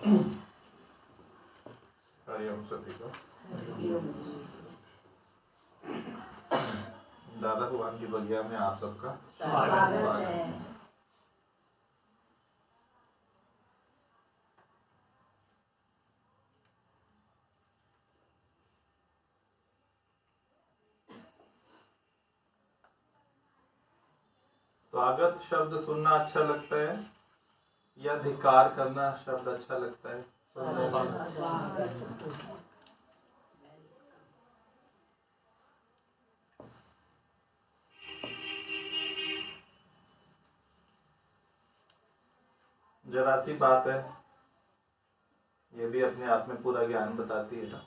हरिओम सभी को। दादा भगवान की बगिया में आप सबका स्वागत है। स्वागत शब्द सुनना अच्छा लगता है या धिक्कार करना शब्द अच्छा लगता है? जरा सी बात है, ये भी अपने आप में पूरा ज्ञान बताती है ना।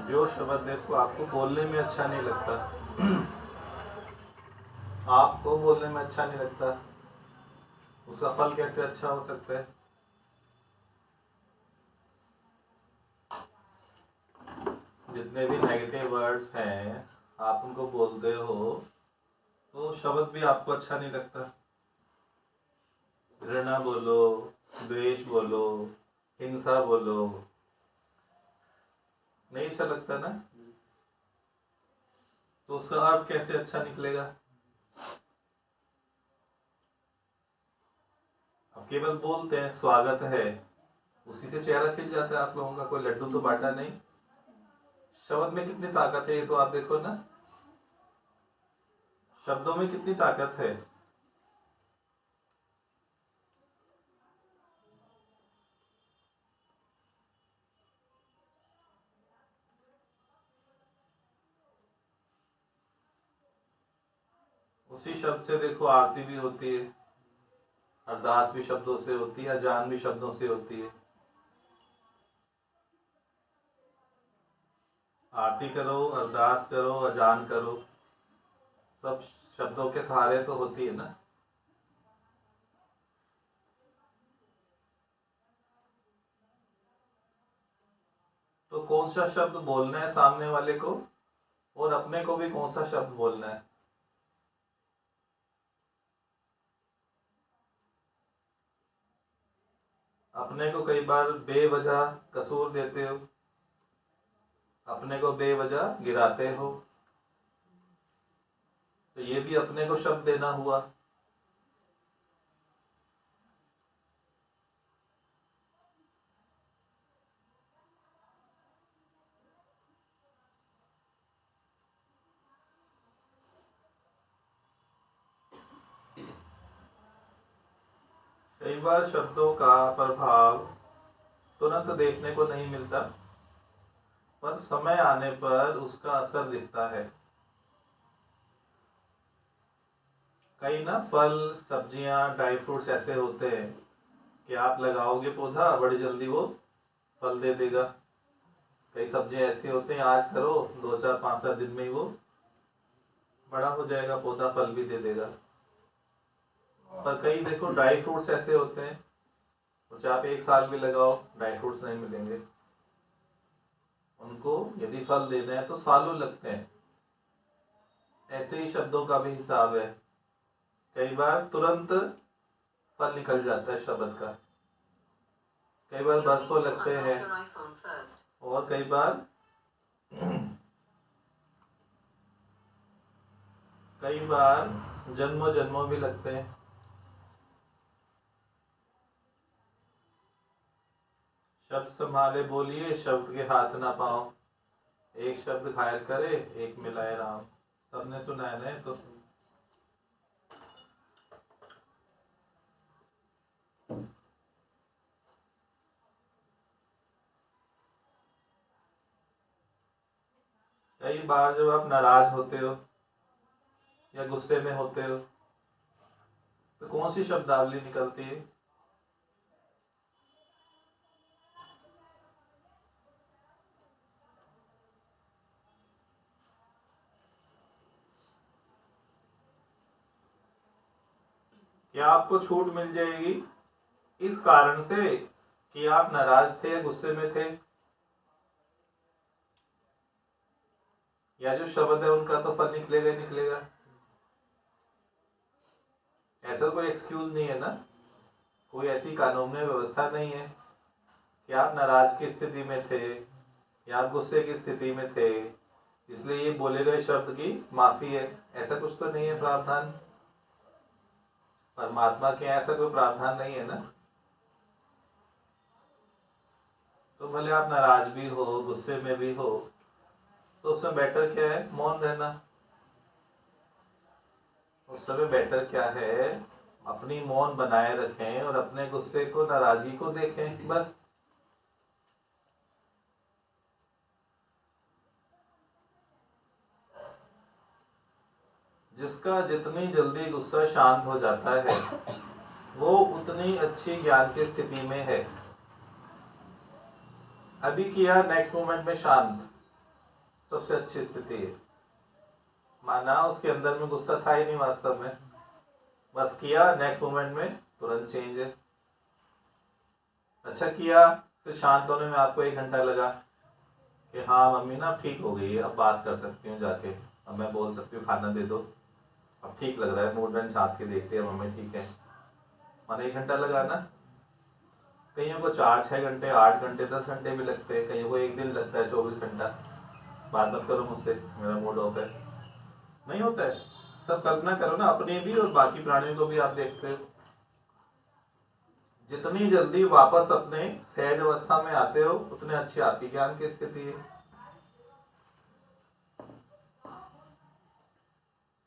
जो शब्द देखो आपको बोलने में अच्छा नहीं लगता, आपको बोलने में अच्छा नहीं लगता, उसका फल कैसे अच्छा हो सकता है? जितने भी नेगेटिव वर्ड्स हैं आप उनको बोलते हो तो शब्द भी आपको अच्छा नहीं लगता। घृणा बोलो, द्वेष बोलो, हिंसा बोलो, नहीं अच्छा लगता ना। तो उसका अर्थ कैसे अच्छा निकलेगा? अब केवल बोलते हैं स्वागत है, उसी से चेहरा खिल जाता है आप लोगों का, कोई लड्डू तो बांटा नहीं। शब्द में कितनी ताकत है ये तो आप देखो ना, शब्दों में कितनी ताकत है। उसी शब्द से देखो आरती भी होती है, अरदास भी शब्दों से होती है, अजान भी शब्दों से होती है। आरती करो, अरदास करो, अजान करो, सब शब्दों के सहारे तो होती है ना। तो कौन सा शब्द बोलना है सामने वाले को, और अपने को भी कौन सा शब्द बोलना है? अपने को कई बार बेवजह कसूर देते हो, अपने को बेवजह गिराते हो, तो ये भी अपने को शब्द देना हुआ। कई बार शब्दों का प्रभाव तुरंत देखने को नहीं मिलता, पर समय आने पर उसका असर दिखता है। कई ना फल, सब्जियां, ड्राई फ्रूट्स ऐसे होते हैं कि आप लगाओगे पौधा बड़ी जल्दी वो फल दे देगा। कई सब्जियां ऐसे होते हैं आज करो 2 4 5 7 दिन में ही वो बड़ा हो जाएगा पौधा, फल भी दे देगा। पर कई देखो ड्राई फ्रूट्स ऐसे होते हैं, तो चाहे आप 1 साल भी लगाओ ड्राई फ्रूट्स नहीं मिलेंगे। उनको यदि फल देना है तो सालों लगते हैं। ऐसे ही शब्दों का भी हिसाब है, कई बार तुरंत फल निकल जाता है शब्द का, कई बार बरसों लगते हैं, और कई बार जन्मों जन्मों भी लगते हैं। शब्द संभाले बोलिए, शब्द के हाथ ना पाओ, एक शब्द घायल करे एक मिलाए राम। सबने सुना है ना? तो कई बार जब आप नाराज होते हो या गुस्से में होते हो तो कौन सी शब्दावली निकलती है? क्या आपको छूट मिल जाएगी इस कारण से कि आप नाराज थे, गुस्से में थे, या जो शब्द है उनका तो फल निकलेगा ही निकलेगा। ऐसा कोई एक्सक्यूज नहीं है ना, कोई ऐसी कानूनी व्यवस्था नहीं है कि आप नाराज की स्थिति में थे या आप गुस्से की स्थिति में थे इसलिए ये बोले गए शब्द की माफी है, ऐसा कुछ तो नहीं है प्रावधान। परमात्मा के यहाँ ऐसा कोई प्रावधान नहीं है ना। तो भले आप नाराज भी हो, गुस्से में भी हो, तो उसमें बेटर क्या है, मौन रहना। उस समय बेटर क्या है, अपनी मौन बनाए रखें और अपने गुस्से को, नाराजगी को देखें, बस। जिसका जितनी जल्दी गुस्सा शांत हो जाता है वो उतनी अच्छी ज्ञान की स्थिति में है। अभी किया, नेक्स्ट मोमेंट में शांत, सबसे अच्छी स्थिति है। माना उसके अंदर में गुस्सा था ही नहीं वास्तव में, बस किया, नेक्स्ट मोमेंट में तुरंत चेंज है। अच्छा किया, फिर शांत होने में आपको 1 घंटा लगा कि हाँ मम्मी ना ठीक हो गई है, अब बात कर सकती हूँ जाके, अब मैं बोल सकती हूँ खाना दे दो, अब ठीक लग रहा है, मूड में झाँक के देखते हैं मम्मी ठीक है। माना 1 घंटा लगा ना। कईयों को 4-6 घंटे, 8 घंटे, 10 घंटे भी लगते हैं, कईयों को 1 दिन लगता है, 24 घंटा। बात मत करो मुझसे, मेरा मूड ऑफ है, नहीं होता है। सब कल्पना करो ना, अपने भी और बाकी प्राणियों को भी आप देखते हो। जितनी जल्दी वापस अपने सहज अवस्था में आते हो उतने अच्छी आपकी ज्ञान की स्थिति है।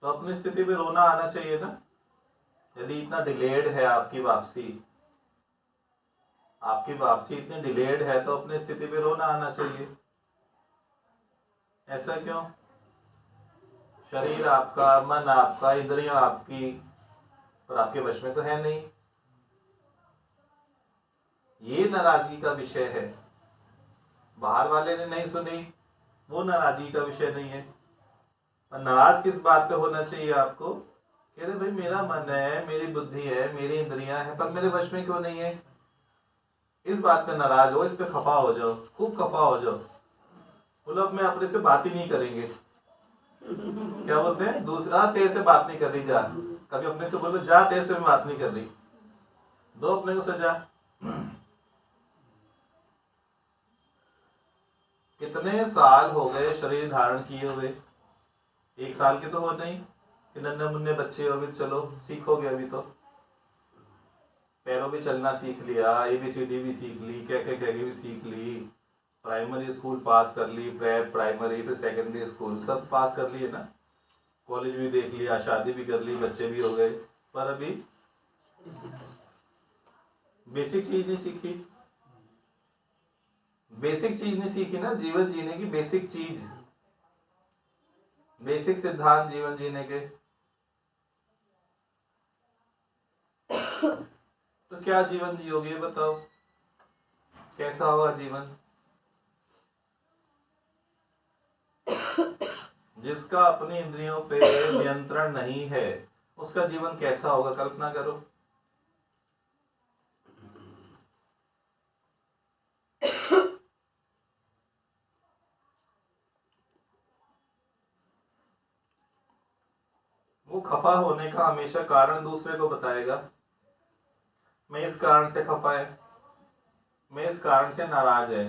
तो अपनी स्थिति पे रोना आना चाहिए ना। यदि इतना डिलेड है आपकी वापसी इतनी डिलेड है तो अपनी स्थिति पे रोना आना चाहिए। ऐसा क्यों? शरीर आपका, मन आपका, इंद्रियां आपकी, पर आपके वश में तो है नहीं। ये नाराजगी का विषय है। बाहर वाले ने नहीं सुनी, वो नाराजगी का विषय नहीं है। और नाराज किस बात पे होना चाहिए आपको? कह रहे भाई मेरा मन है, मेरी बुद्धि है, मेरी इंद्रियां हैं, पर मेरे वश में क्यों नहीं है। इस बात पे नाराज हो, इस पे खफा हो जाओ, खूब खफा हो जाओ। बोलो अब मैं अपने से बात ही नहीं करेंगे। क्या बोलते हैं, दूसरा तेरे से बात नहीं कर रही, जा। कभी अपने से बोलो जा, तेरे से मैं बात नहीं कर रही, दो अपने को सजा। कितने साल हो गए शरीर धारण किए हुए? 1 साल के तो हो नहीं कि नन्हे मुन्ने बच्चे हो गए, चलो सीखोगे अभी तो। पैरों भी चलना सीख लिया, ABCD भी सीख ली, क्या भी सीख ली, प्राइमरी स्कूल पास कर ली, प्रेप, प्राइमरी, फिर सेकेंडरी स्कूल सब पास कर लिए ना, कॉलेज भी देख लिया, शादी भी कर ली, बच्चे भी हो गए, पर अभी बेसिक चीज नहीं सीखी। बेसिक चीज नहीं सीखी ना, जीवन जीने की बेसिक चीज, बेसिक सिद्धांत जीवन जीने के। तो क्या जीवन जियोगे ये बताओ, कैसा होगा जीवन? जिसका अपनी इंद्रियों पे नियंत्रण नहीं है उसका जीवन कैसा होगा, कल्पना करो। वो खफा होने का हमेशा कारण दूसरे को बताएगा। मैं इस कारण से खफा है, मैं इस कारण से नाराज है,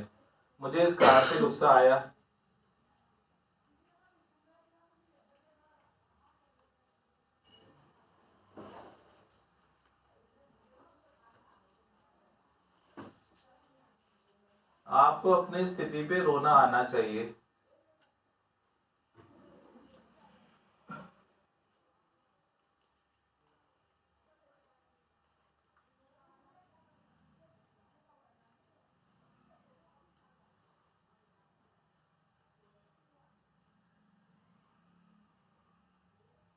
मुझे इस कारण से गुस्सा आया। आपको अपनी स्थिति पे रोना आना चाहिए।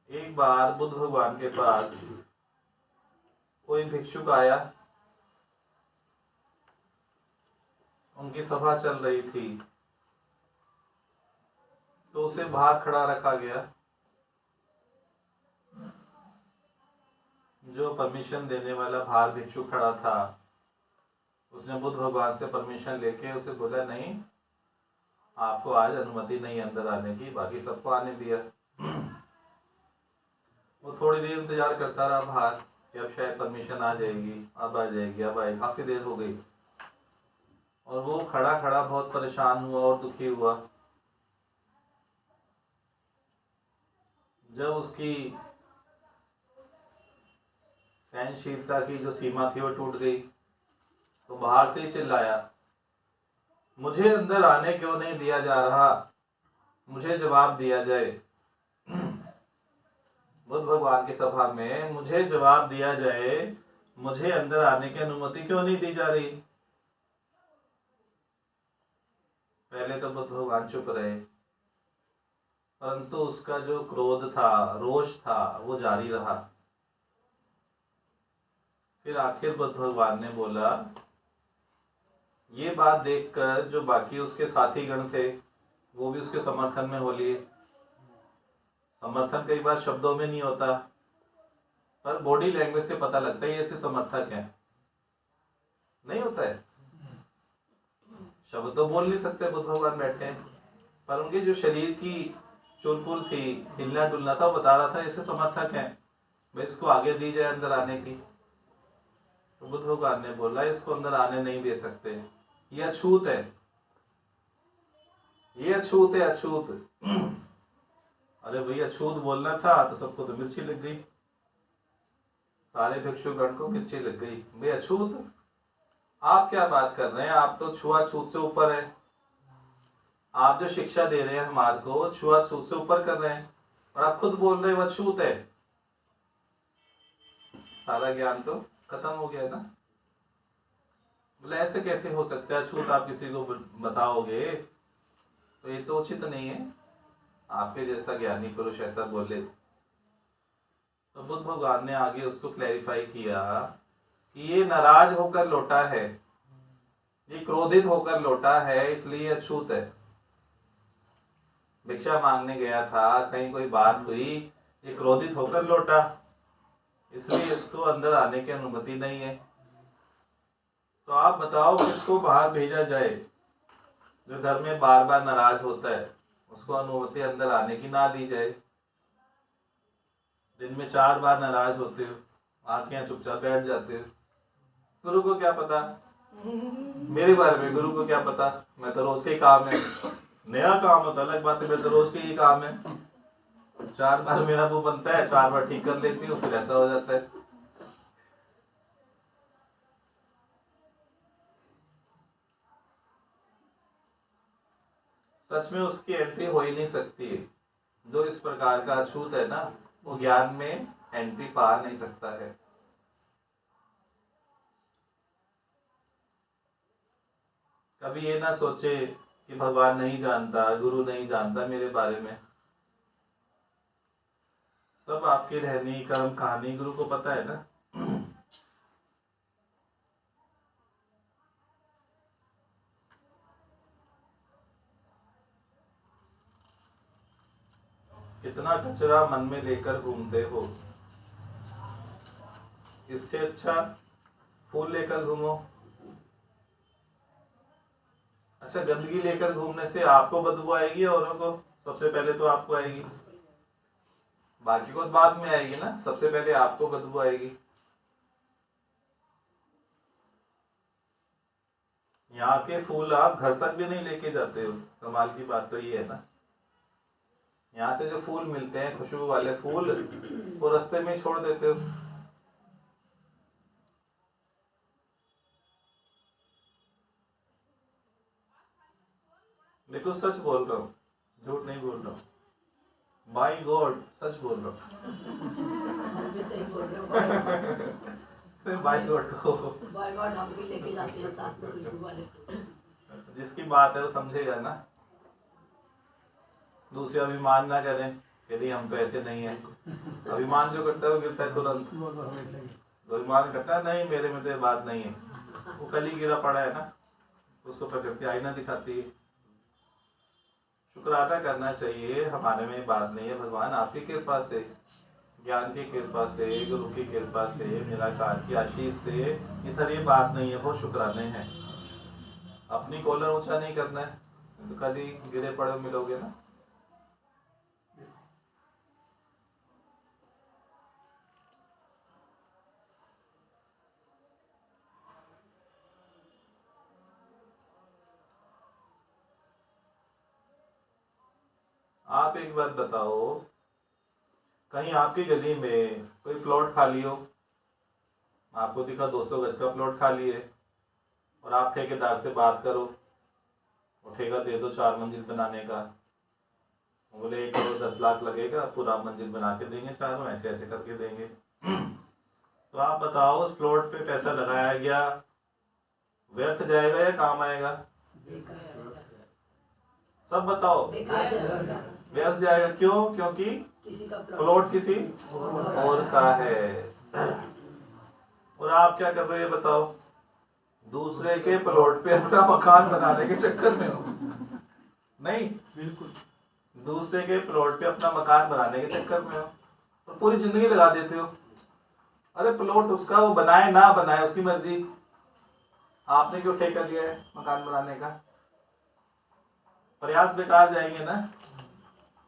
एक बार बुद्ध भगवान के पास कोई भिक्षुक आया, उनकी सभा चल रही थी, तो उसे बाहर खड़ा रखा गया। जो परमिशन देने वाला बाहर भिक्षुक खड़ा था उसने बुद्ध भगवान से परमिशन लेके उसे बोला नहीं, आपको आज अनुमति नहीं अंदर आने की, बाकी सबको आने दिया। वो थोड़ी देर इंतजार करता रहा बाहर कि अब शायद परमिशन आ जाएगी, अब आ जाएगी, अब आएगी। काफ़ी देर हो गई और वो खड़ा खड़ा बहुत परेशान हुआ और दुखी हुआ। जब उसकी सहनशीलता की जो सीमा थी वो टूट गई तो बाहर से ही चिल्लाया, मुझे अंदर आने क्यों नहीं दिया जा रहा, मुझे जवाब दिया जाए। बुद्ध भगवान की सभा में मुझे जवाब दिया जाए, मुझे अंदर आने की अनुमति क्यों नहीं दी जा रही। पहले तो बुद्ध भगवान चुप रहे, परंतु उसका जो क्रोध था, रोष था, वो जारी रहा। फिर आखिर बुद्ध भगवान ने बोला, ये बात देखकर जो बाकी उसके साथी गण थे वो भी उसके समर्थन में हो लिए। समर्थन कई बार शब्दों में नहीं होता, पर बॉडी लैंग्वेज से पता लगता है ये इसके समर्थक हैं। नहीं होता है, शब्द तो बोल नहीं सकते, बुद्ध भगवान बैठे हैं, पर उनके जो शरीर की चुलबुल थी, हिलना डुलना था, वो बता रहा था इसके समर्थक हैं, भाई इसको आगे दी जाए अंदर आने की। तो बुद्ध भगवान ने बोला, इसको अंदर आने नहीं दे सकते, ये अछूत है, ये अछूत है, अछूत। अरे भाई अछूत बोलना था तो सबको तो मिर्ची लग गई, सारे भिक्षुगण को मिर्ची लग गई। भाई अछूत, आप क्या बात कर रहे हैं, आप तो छुआछूत से ऊपर है। आप जो शिक्षा दे रहे हैं हमारे को छुआछूत से ऊपर कर रहे हैं, और आप खुद बोल रहे हैं वो अछूत है। सारा ज्ञान तो खत्म हो गया ना। बोले ऐसे कैसे हो सकता है, अछूत आप किसी को बताओगे तो ये तो उचित नहीं है, आपके जैसा ज्ञानी पुरुष ऐसा बोले। तो बुद्ध भगवान ने आगे उसको क्लैरिफाई किया कि ये नाराज होकर लौटा है, ये क्रोधित होकर लौटा है, इसलिए अछूत है। भिक्षा मांगने गया था, कहीं कोई बात हुई, ये क्रोधित होकर लौटा, इसलिए इसको अंदर आने की अनुमति नहीं है। तो आप बताओ किसको बाहर भेजा जाए, जो घर में बार बार नाराज होता है, उसको अनुमति अंदर आने की ना दी जाए। दिन में 4 बार नाराज होते हो, आंखें चुपचाप बैठ जाते हो, गुरु को क्या पता, मेरे बारे में गुरु को क्या पता, मैं तो रोज के ही काम है। नया काम होता अलग बात है, मेरे तो रोज के ही काम है। 4 बार मेरा वो बनता है, 4 बार ठीक कर लेती हूँ, फिर ऐसा हो जाता है। सच में उसकी एंट्री हो ही नहीं सकती है। जो इस प्रकार का अछूत है ना, वो ज्ञान में एंट्री पा नहीं सकता है। कभी ये ना सोचे कि भगवान नहीं जानता, गुरु नहीं जानता मेरे बारे में। सब आपकी रहनी कर्म कहानी गुरु को पता है ना। कितना कचरा मन में लेकर घूमते हो, इससे अच्छा फूल लेकर घूमो। अच्छा, गंदगी लेकर घूमने से आपको बदबू आएगी, औरों को सबसे पहले तो आपको आएगी, बाकी को बाद में आएगी ना, सबसे पहले आपको बदबू आएगी। यहाँ के फूल आप घर तक भी नहीं लेके जाते हो, कमाल की बात तो ये है ना। यहाँ से जो फूल मिलते हैं, खुशबू वाले फूल, वो रास्ते में छोड़ देते हो। देखो सच बोल रहा हूँ, झूठ नहीं बोल रहा हूँ, बाई गॉड सच बोल रहा हूँ। बाई गॉड को हम भी लेके जाते हैं साथ में खुशबू वाले। जिसकी बात है वो समझेगा ना, दूसरे अभिमान ना करें कि नहीं हम तो ऐसे नहीं है। अभिमान जो करता है वो गिरता है तुरंत। अभिमान करता है नहीं मेरे में तो बात नहीं है, वो कल ही गिरा पड़ा है ना, उसको प्रकृति आईना दिखाती है। शुक्राना करना चाहिए, हमारे में बात नहीं है, भगवान आपकी कृपा से, ज्ञान की कृपा से, गुरु की कृपा से, निराकार की आशीष से इधर ये बात नहीं है, बहुत शुक्राने हैं। अपनी कॉलर ऊंचा नहीं करना है, तो कल ही गिरे पड़े मिलोगे ना। आप एक बात बताओ, कहीं आपकी गली में कोई प्लॉट खाली हो, आपको दिखा 200 गज का प्लॉट खाली है, और आप ठेकेदार से बात करो, वो ठेका दे दो 4 मंजिल बनाने का, बोले 1 करोड़ 10 लाख लगेगा, पूरा मंजिल बना के देंगे, चारों ऐसे ऐसे करके देंगे। तो आप बताओ, उस प्लॉट पे पैसा लगाया गया व्यर्थ जाएगा या काम आएगा? सब बताओ। व्यर्थ जाएगा। क्यों? क्योंकि प्लॉट किसी और का है। और आप क्या कर रहे हो बताओ? दूसरे के प्लॉट पे अपना मकान बनाने के चक्कर में हो। नहीं, बिल्कुल दूसरे के प्लॉट पे अपना मकान बनाने के चक्कर में हो, और पूरी जिंदगी लगा देते हो। अरे प्लॉट उसका, वो बनाए ना बनाए उसकी मर्जी, आपने क्यों ठेका लिया है मकान बनाने का? प्रयास बेकार जाएंगे ना?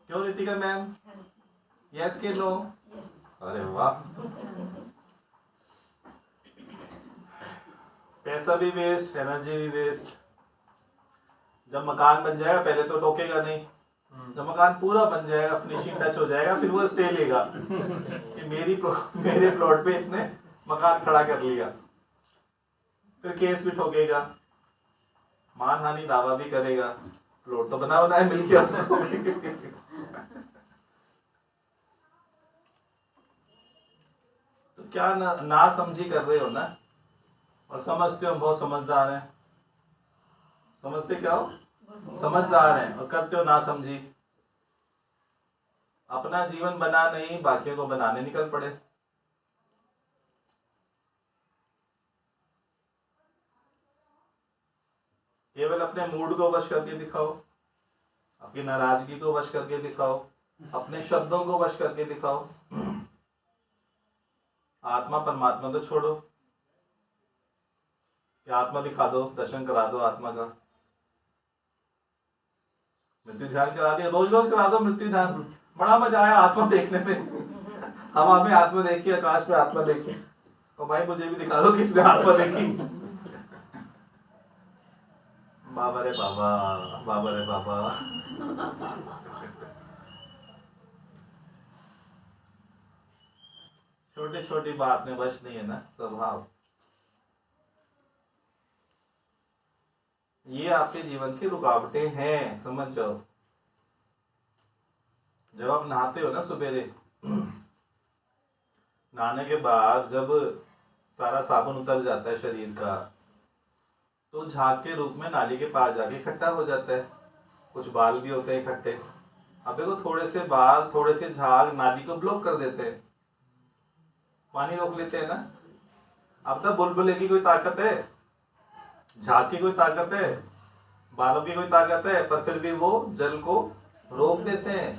क्यों रितिका मैम? यस के नो? अरे वाह, पैसा भी वेस्ट, एनर्जी भी वेस्ट। जब मकान बन जाएगा पहले तो टोकेगा नहीं, जब मकान पूरा बन जाएगा, फिनिशिंग टच हो जाएगा, फिर वो स्टे लेगा कि मेरे प्लॉट पे इसने मकान खड़ा कर लिया। फिर केस भी ठोकेगा, मानहानि दावा भी करेगा, प्लॉट तो बना बनाया मिल गया उसको। तो क्या ना समझी कर रहे हो ना, और समझते हो बहुत समझदार हैं। समझते क्या हो? समझदार हैं, और करते हो ना समझी। अपना जीवन बना नहीं, बाकियों को बनाने निकल पड़े। केवल अपने मूड को वश करके दिखाओ, अपनी नाराजगी को वश करके दिखाओ, अपने शब्दों को वश करके दिखाओ। आत्मा परमात्मा तो छोड़ो, कि आत्मा दिखा दो, दर्शन करा दो आत्मा का। मृत्यु ध्यान करा दिया, रोज रोज करा दो मृत्यु ध्यान, बड़ा मजा आया आत्मा देखने में। हवा में आत्मा देखी, आकाश में आत्मा देखी, तो भाई मुझे भी दिखा दो किसने आत्मा देखी। बाबा रे बाबा, बाबा रे बाबा। छोटी छोटी बात में वश नहीं है ना स्वभाव। ये आपके जीवन की रुकावटें हैं, समझ जाओ। जब आप नहाते हो ना सवेरे, नहाने के बाद जब सारा साबुन उतर जाता है शरीर का, तो झाग के रूप में नाली के पास जाके इकट्ठा हो जाता है। कुछ बाल भी होते हैं इकट्ठे। अब देखो, थोड़े से बाल, थोड़े से झाग नाली को ब्लॉक कर देते हैं, पानी रोक लेते हैं ना। अब तक बुलबुले की कोई ताकत है, झाग की कोई ताकत है, बालों की कोई ताकत है, पर फिर भी वो जल को रोक देते हैं।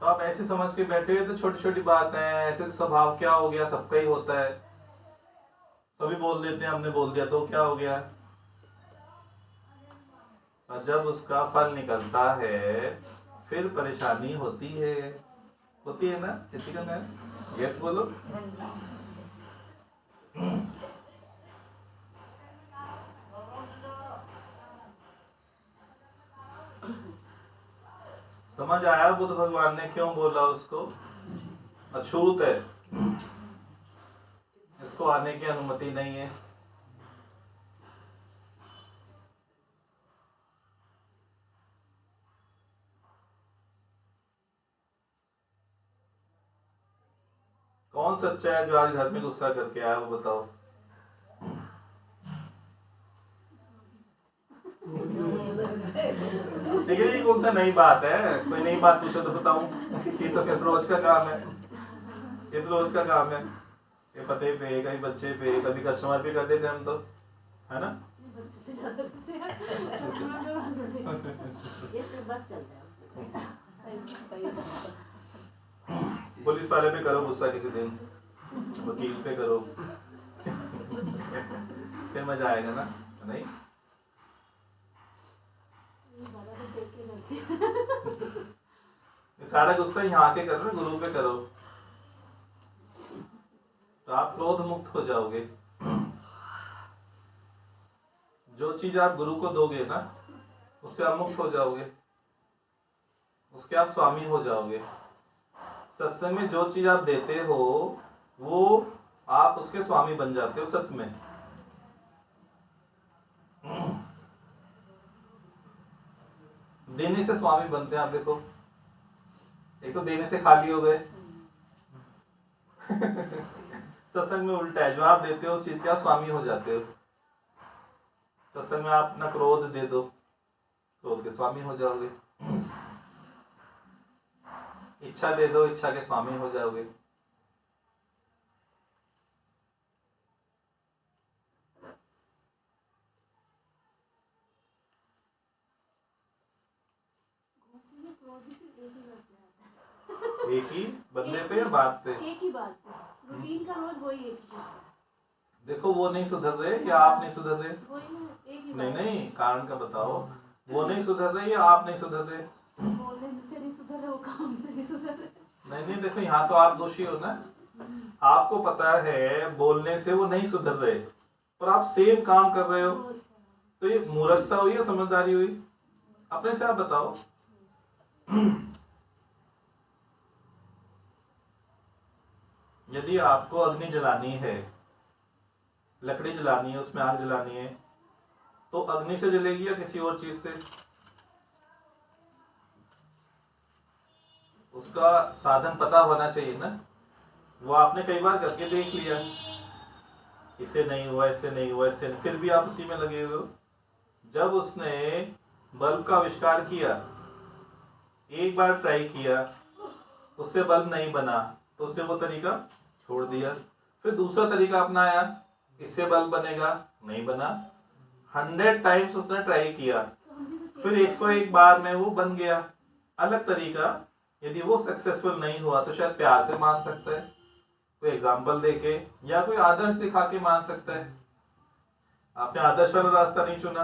तो आप ऐसे समझ के बैठे हो तो छोटी छोटी बात है, ऐसे स्वभाव क्या हो गया, सबका ही होता है, सभी बोल देते हैं हमने बोल दिया तो क्या हो गया। और जब उसका फल निकलता है फिर परेशानी होती है ना किसी का? यस बोलो। समझ आया बुद्ध भगवान ने क्यों बोला उसको अछूत है, इसको आने की अनुमति नहीं है। कौन सच्चा है जो आज घर में गुस्सा करके आया, वो बताओ। लेकिन ये कौन सा नई बात है? कोई नई बात पूछो तो बताऊं। ये तो रोज का काम है, ये तो रोज का काम है। ये पते पे, कभी बच्चे पे, कभी कस्टमर पे कर देते हम तो, है ना? पुलिस वाले पे करो गुस्सा किसी दिन, वकील पे करो, फिर मजा आएगा ना? नहीं, सारा गुस्सा यहाँ के कर रहे, गुरु पे करो तो आप क्रोध मुक्त हो जाओगे। जो चीज आप गुरु को दोगे ना, उससे आप मुक्त हो जाओगे, उसके आप स्वामी हो जाओगे। सत्संग में जो चीज आप देते हो वो आप उसके स्वामी बन जाते हो सच में। देने से स्वामी बनते हैं आप देखो, एक तो देने से खाली हो गए। सत्संग में उल्टा है, जो आप देते हो उस चीज के आप स्वामी हो जाते हो। सत्संग में आप अपना क्रोध दे दो, क्रोध के स्वामी हो जाओगे। इच्छा दे दो, इच्छा के स्वामी हो जाओगे। एक ही बंदे पे या बात पे? एक ही बात पे, रूटीन का रोज वही एक ही। देखो वो नहीं सुधर रहे या आप नहीं सुधर रहे? एक ही नहीं नहीं, कारण का बताओ। वो नहीं सुधर रहे या आप नहीं सुधर रहे? बोलने से नहीं सुधर रहे, वो काम से नहीं सुधर रहे। नहीं देखो, यहाँ तो आप दोषी हो ना। आपको पता है बोलने से वो नहीं सुधर रहे, पर आप सेम काम कर रहे हो, तो ये मूर्खता हुई या समझदारी हुई? अपने से आप बताओ। यदि आपको अग्नि जलानी है, लकड़ी जलानी है, उसमें आग जलानी है, तो अग्नि से जलेगी या किसी और चीज से? उसका साधन पता होना चाहिए ना। वो आपने कई बार करके देख लिया, इससे नहीं हुआ, इससे नहीं हुआ, इससे नहीं, फिर भी आप उसी में लगे हुए हो। जब उसने बल्ब का आविष्कार किया, एक बार ट्राई किया, उससे बल्ब नहीं बना, तो उसने वो तरीका छोड़ दिया। फिर दूसरा तरीका अपनाया, इससे बल्ब बनेगा, नहीं बना। 100 टाइम्स उसने ट्राई किया, फिर 101 बार में वो बन गया अलग तरीका। यदि वो सक्सेसफुल नहीं हुआ तो शायद प्यार से मान सकता है, कोई एग्जाम्पल देके या कोई आदर्श दिखा के मान सकता है। आपने आदर्श वाला रास्ता नहीं चुना,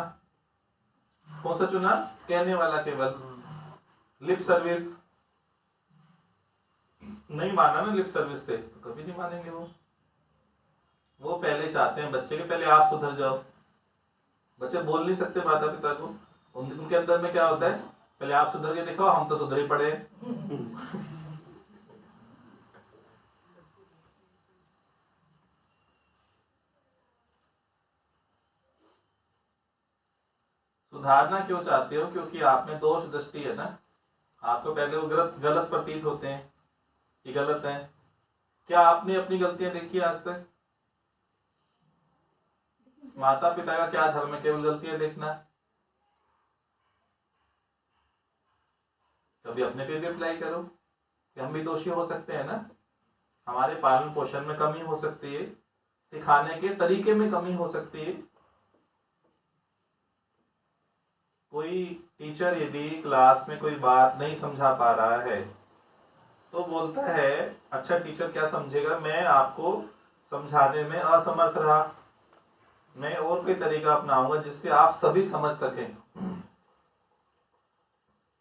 कौन सा चुना? कहने वाला, केवल लिप सर्विस। नहीं माना ना लिप सर्विस से, तो कभी नहीं मानेंगे वो पहले चाहते हैं बच्चे के पहले आप सुधर जाओ। बच्चे बोल नहीं सकते माता पिता को, उनके अंदर में क्या होता है, पहले आप सुधर के दिखाओ, हम तो सुधर ही पड़े। सुधारना क्यों चाहते हो? क्योंकि आप में दोष दृष्टि है ना। आपको पहले वो गलत प्रतीत होते हैं कि गलत है। क्या आपने अपनी गलतियां देखी आज तक? माता पिता का क्या धर्म है? केवल गलतियां देखना। कभी अपने पे भी अप्लाई करो कि हम भी दोषी हो सकते हैं ना। हमारे पालन पोषण में कमी हो सकती है, सिखाने के तरीके में कमी हो सकती है। कोई टीचर यदि क्लास में कोई बात नहीं समझा पा रहा है तो बोलता है, अच्छा टीचर क्या समझेगा, मैं आपको समझाने में असमर्थ रहा, मैं और कोई तरीका अपनाऊंगा जिससे आप सभी समझ सकें।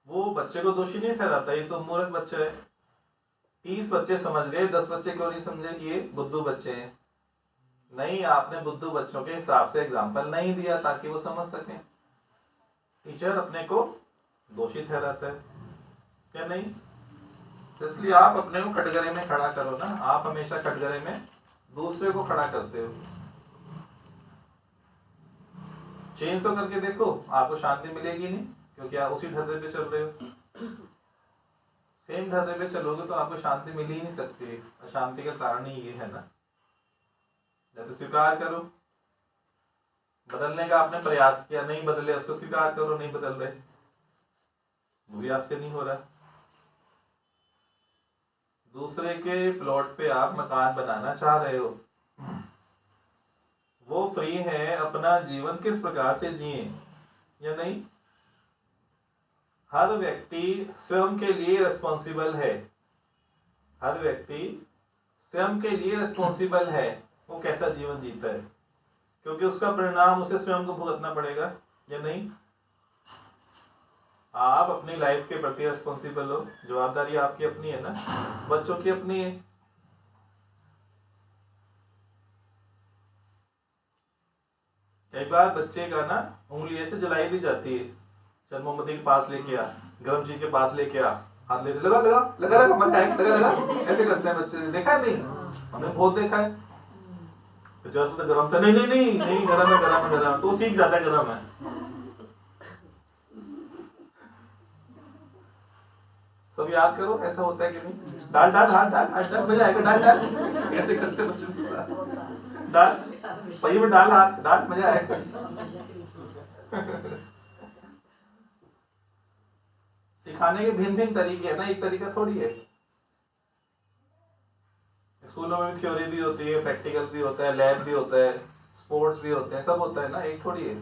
वो बच्चे को दोषी नहीं ठहराता, ये तो मूर्ख बच्चा है। 30 बच्चे समझ गए, 10 बच्चे क्यों नहीं समझे कि ये बुद्धू बच्चे हैं? नहीं, आपने बुद्धू बच्चों के हिसाब से एग्जाम्पल नहीं दिया ताकि वो समझ सकें। टीचर अपने को दोषी ठहराता है क्या? नहीं। तो इसलिए आप अपने को कटघरे में खड़ा करो ना। आप हमेशा कटघरे में दूसरे को खड़ा करते हो। चेंज तो करके देखो, आपको शांति मिलेगी नहीं, क्योंकि आप उसी ढर्रे पे चल रहे हो। सेम ढर्रे पे चलोगे तो आपको शांति मिल ही नहीं सकती। अशांति का कारण ही ये है ना। या तो स्वीकार करो, बदलने का आपने प्रयास किया, नहीं बदले, उसको स्वीकार करो, नहीं बदल रहे, वो भी आपसे नहीं हो रहा। दूसरे के प्लॉट पे आप मकान बनाना चाह रहे हो, वो फ्री है, अपना जीवन किस प्रकार से जिए या नहीं। हर व्यक्ति स्वयं के लिए रिस्पॉन्सिबल है। हर व्यक्ति स्वयं के लिए रिस्पॉन्सिबल है, वो कैसा जीवन जीता है, क्योंकि उसका परिणाम उसे स्वयं को भुगतना पड़ेगा या नहीं। आप अपनी लाइफ के प्रति रिस्पॉन्सिबल हो, जवाबदारी आपकी अपनी है ना, बच्चों की अपनी है। कई बार बच्चे का ना उंगली ऐसे जलाई भी जाती है, चल मोमबत्ती के पास लेके आ, गर्म चीज के पास लेके आ, हाथ ले लगा लगा लगा लगा मत जाएगा लगा लगा, ऐसे करते हैं बच्चे, देखा है नहीं? हमने बहुत देखा है। तो जैसे तो गरम से नहीं नहीं नहीं नहीं गरम है गरम है गरम है, तो सीख जाता है गरम है। सब याद करो ऐसा होता है कि नहीं? डाल डाल हाथ डाल हाथ डाल, मजा आएगा, डाल डाल, ऐसे करते बच्चों के साथ, डाल सही में डाल हाथ डाल, मजा आएगा। सिखाने के भिन्न भिन्न तरीके हैं ना, एक तरीका थोड़ी है। स्कूलों में भी थ्योरी भी होती है, प्रैक्टिकल भी होता है, लैब भी होता है, स्पोर्ट्स भी होते हैं, सब होता है ना, एक थोड़ी है।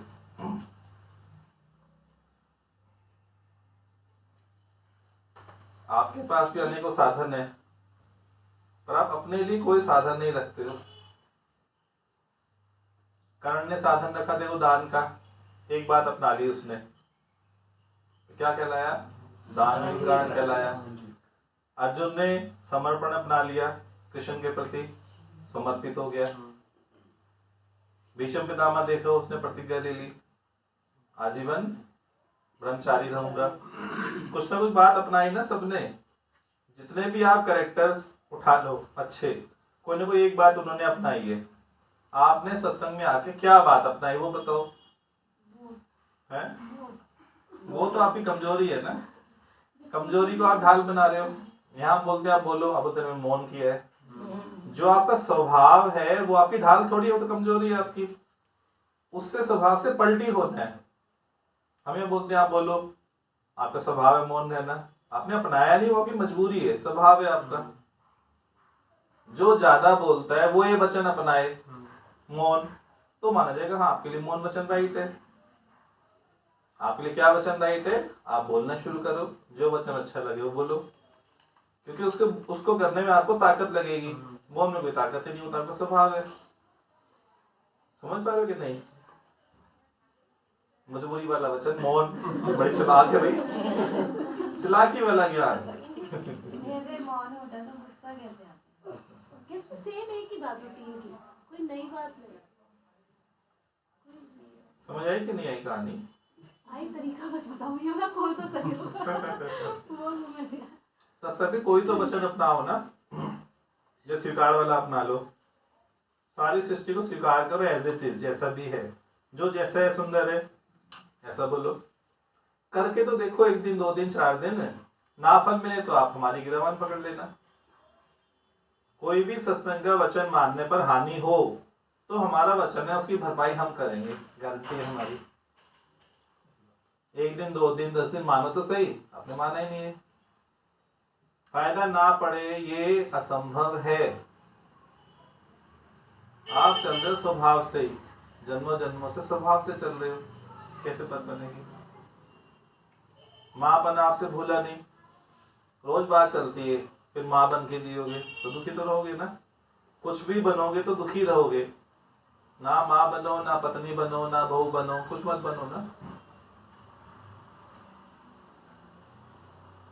आपके पास भी अनेकों साधन है, पर आप अपने लिए कोई साधन नहीं रखते हो। कर्ण ने साधन रखा, देखो दान का, एक बात अपना ली उसने, क्या कहलाया? दान में कर्ण कहलाया। अर्जुन ने समर्पण अपना लिया, कृष्ण के प्रति समर्पित हो गया। भीष्म पितामह देखो, उसने प्रतिज्ञा ले ली, आजीवन ब्रह्मचारी रहूंगा। कुछ ना कुछ बात अपनाई ना सबने। जितने भी आप कैरेक्टर्स उठा लो अच्छे, कोई ना कोई एक बात उन्होंने अपनाई है। आपने सत्संग में आके क्या बात अपनाई वो बताओ? है वो तो आपकी कमजोरी है ना, कमजोरी को आप ढाल बना रहे हो। यहाँ बोलते आप बोलो, अब तेरे में मौन किया है, जो आपका स्वभाव है वो आपकी ढाल थोड़ी हो, तो कमजोरी है आपकी, उससे स्वभाव से पलटी होना है। हम ये बोलते हैं आप बोलो, आपका स्वभाव है मौन रहना, आपने अपनाया नहीं, वो आपकी मजबूरी है, स्वभाव है आपका। जो ज्यादा बोलता है वो ये वचन अपनाए मौन, तो माना जाएगा हाँ आपके लिए मौन वचन राइट है। आपके लिए क्या वचन राइट है? आप बोलना शुरू करो, जो वचन अच्छा लगे वो बोलो, क्योंकि उसको करने में आपको ताकत लगेगी। मौन में कोई ताकत ही नहीं होता, आपका स्वभाव है। समझ पा रहे हो कि नहीं? मजबूरी वाला वचन मौन, बड़ी चालाक है भाई, चालाकी वाला ज्ञान। मौन होता है तो गुस्सा कैसे आता है? सेम एक ही बात रूटीन की, कोई नई बात नहीं। समझ आई कि नहीं आई कहानी? आई तरीका बस बताओ ये कौन सा सही होगा। सभी कोई तो वचन अपनाओ ना, जो स्वीकार वाला अपना लो। सारी सृष्टि को स्वीकार करो एज इट इज, जैसा भी है, जो जैसा है सुंदर है ऐसा बोलो। करके तो देखो, एक दिन 2 दिन 4 दिन, ना फल मिले तो आप हमारी गिरवान पकड़ लेना। कोई भी सत्संग का वचन मानने पर हानि हो तो हमारा वचन है, उसकी भरपाई हम करेंगे, गारंटी है हमारी। 1 दिन 2 दिन 10 दिन मानो तो सही, आपने माना ही नहीं है, फायदा ना पड़े ये असंभव है। आप चल रहे हो स्वभाव से ही, जन्मों जन्मों से स्वभाव से चल रहे हो, कैसे पद बनेगी? माँ बना आपसे भूला नहीं, रोज बात चलती है, फिर माँ बन के जियोगे तो दुखी तो रहोगे ना। कुछ भी बनोगे तो दुखी रहोगे ना, माँ बनो ना पत्नी बनो ना बहू बनो, कुछ मत बनो ना।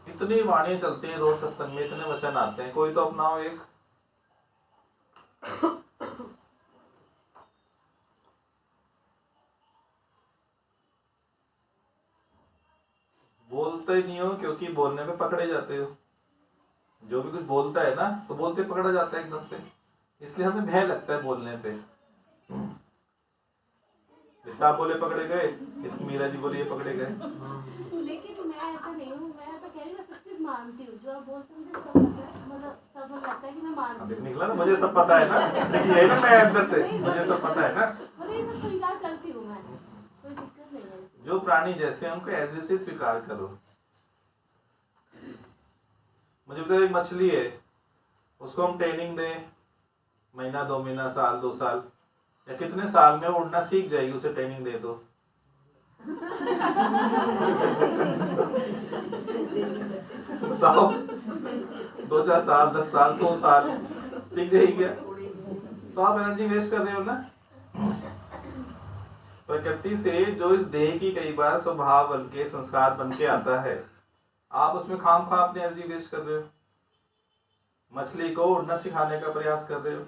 इतनी वाणी चलती है रोज सत्संग में, इतने वचन आते हैं, कोई तो अपनाओ एक। बोलते नहीं हो क्योंकि बोलने में पकड़े जाते हो। जो भी कुछ बोलता है ना तो बोलते पकड़ा जाता है एकदम से, इसलिए हमें भय लगता है बोलने पे। जैसे आप बोले पकड़े गए, मीरा जी बोली पकड़े गए। लेकिन मैं ऐसा नहीं हूँ, मैं तो कह रही हूँ सब चीज मानती हूँ, जो आप बोलते हैं मुझे सब लगता है, मतलब सब लगता है कि मैं मानती हूँ। निकला ना, मुझे सब पता है ना, लेकिन यही ना मैं अंदर से, मुझे सब पता है ना, मतलब ये सब स्वीकार करती हूँ मैं, कोई दिक्कत नहीं है। जो प्राणी जैसे हैं उनको एज इट इज स्वीकार करो। मुझे बताओ, एक मछली है, उसको हम ट्रेनिंग दें महीना 2 महीना साल 2 साल या कितने साल में उड़ना सीख जाएगी, उसे ट्रेनिंग दे दो। बताओ 2-4 साल 10 साल 100 साल सीख जाएगी क्या? तो आप एनर्जी वेस्ट कर रहे हो ना। प्रकृति से जो इस देह की कई बार स्वभाव बन के संस्कार बन के आता है, आप उसमें खाम खा अपनी एनर्जी वेस्ट कर रहे हो। मछली को उड़ना सिखाने का प्रयास कर रहे हो।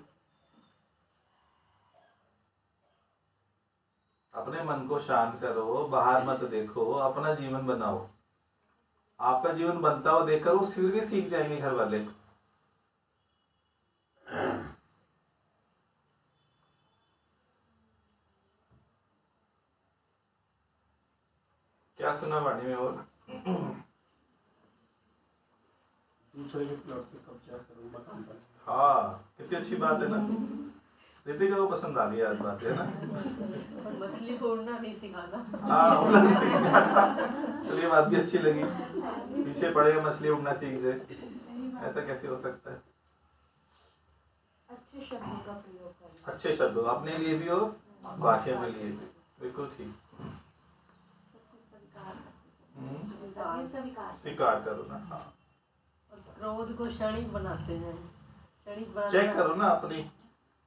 अपने मन को शांत करो, बाहर मत देखो, अपना जीवन बनाओ। आपका जीवन बनता हुआ देखकर वो फिर भी सीख जाएंगे घर वाले। क्या सुना वाणी में? और दूसरे के प्लॉट पे कब्जा करूंगा कंपनी। हाँ, कितनी अच्छी बात है ना। रितिका को पसंद आ गई आज बात, है ना। मछली को उड़ना नहीं सिखाना। हाँ, उड़ना नहीं सिखाना। चलिए, बात भी अच्छी लगी। पीछे पड़ेगा मछली उड़ना सीख जाए, ऐसा कैसे हो सकता है? अच्छे शब्दों का प्रयोग करना, अच्छे शब्दों अपने लिए भी और वाक्य में लिए भी, बिल्कुल ठीक। स्वीकार करो ना। हाँ, क्रोध को क्षणिक बनाते हैं, क्षणिक बनाना। चेक करो ना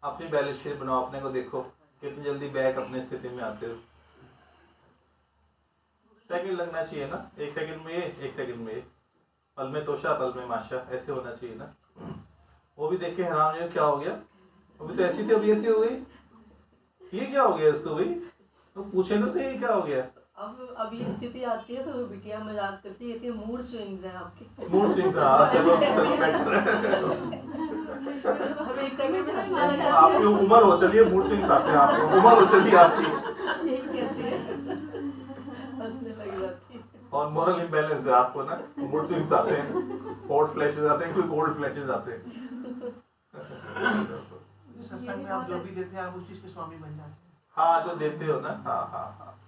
अपनी बैलेंस शीट बनाओ, अपने को देखो कितनी जल्दी बैक अपने स्थिति में आते हो। सेकंड लगना चाहिए ना, 1 सेकंड में ये, 1 सेकंड में ये, पल में तोशा पल में माशा, ऐसे होना चाहिए ना। वो भी देख के हैरान हो, क्या हो गया, अभी तो ऐसी थी अभी ऐसी हो गई, ये क्या हो गया इसको भाई, तो पूछे तो सही क्या हो गया। अब ये स्थिति आती है तो बिटिया मजाक करती है, मूड स्विंग्स हैं आपके। मूड स्विंग्स, हाँ, चलो बेटर है। हम 1 सेकंड में हंसने लगे। आपकी उम्र हो चलिए, मूड स्विंग्स आते हैं आपको, उम्र हो चलिए आपकी, यही कहती है, हंसने लग जाती है। और मोरल इम्बैलेंस है आपको ना, मूड स्विंग्स आते हैं, हॉट फ्लैशेस आते हैं, कोई कोल्ड फ्लैशेस आते हैं। सत्संग में आप जो भी देते हैं आप उस चीज के स्वामी बन जाते हैं। हाँ, जो देते हो ना, हाँ हाँ हाँ,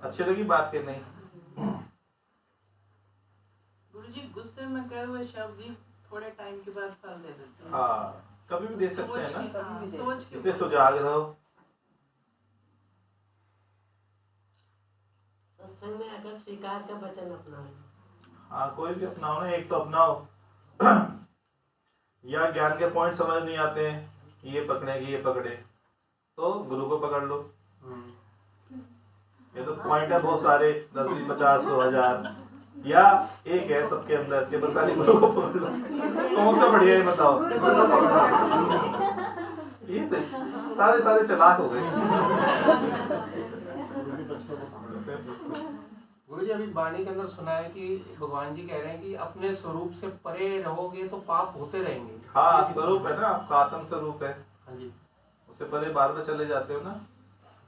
अच्छी लगी बात के नहीं। गुरुजी, गुस्से में कहे हुए शब्द ही थोड़े टाइम के बाद फल दे देते हैं। हाँ, कभी भी दे सकते हैं ना, सोच के इसे सुजाग रहो। सत्संग में अगर स्वीकार का वचन अपनाओ। हाँ, कोई भी अपनाओ ना, एक तो अपनाओ। या ज्ञान के पॉइंट समझ नहीं आते हैं, ये पकड़ेंगे ये पकड़े, तो गुरु को पकड़ लो। ये तो पॉइंट है बहुत सारे, 10, 20, 50, 100, 1000, या एक है सबके अंदर के, बस खाली गुरु को पकड़ लो। कौन सा बढ़िया है बताओ? ये सही, सारे चालाक हो गए। गुरु जी, अभी वाणी के अंदर सुना है कि भगवान जी कह रहे हैं कि अपने स्वरूप से परे रहोगे तो पाप होते रहेंगे। हाँ, स्वरूप है ना आपका, आत्म स्वरूप है, हाँ जी। उससे परे बार बार चले जाते हो ना,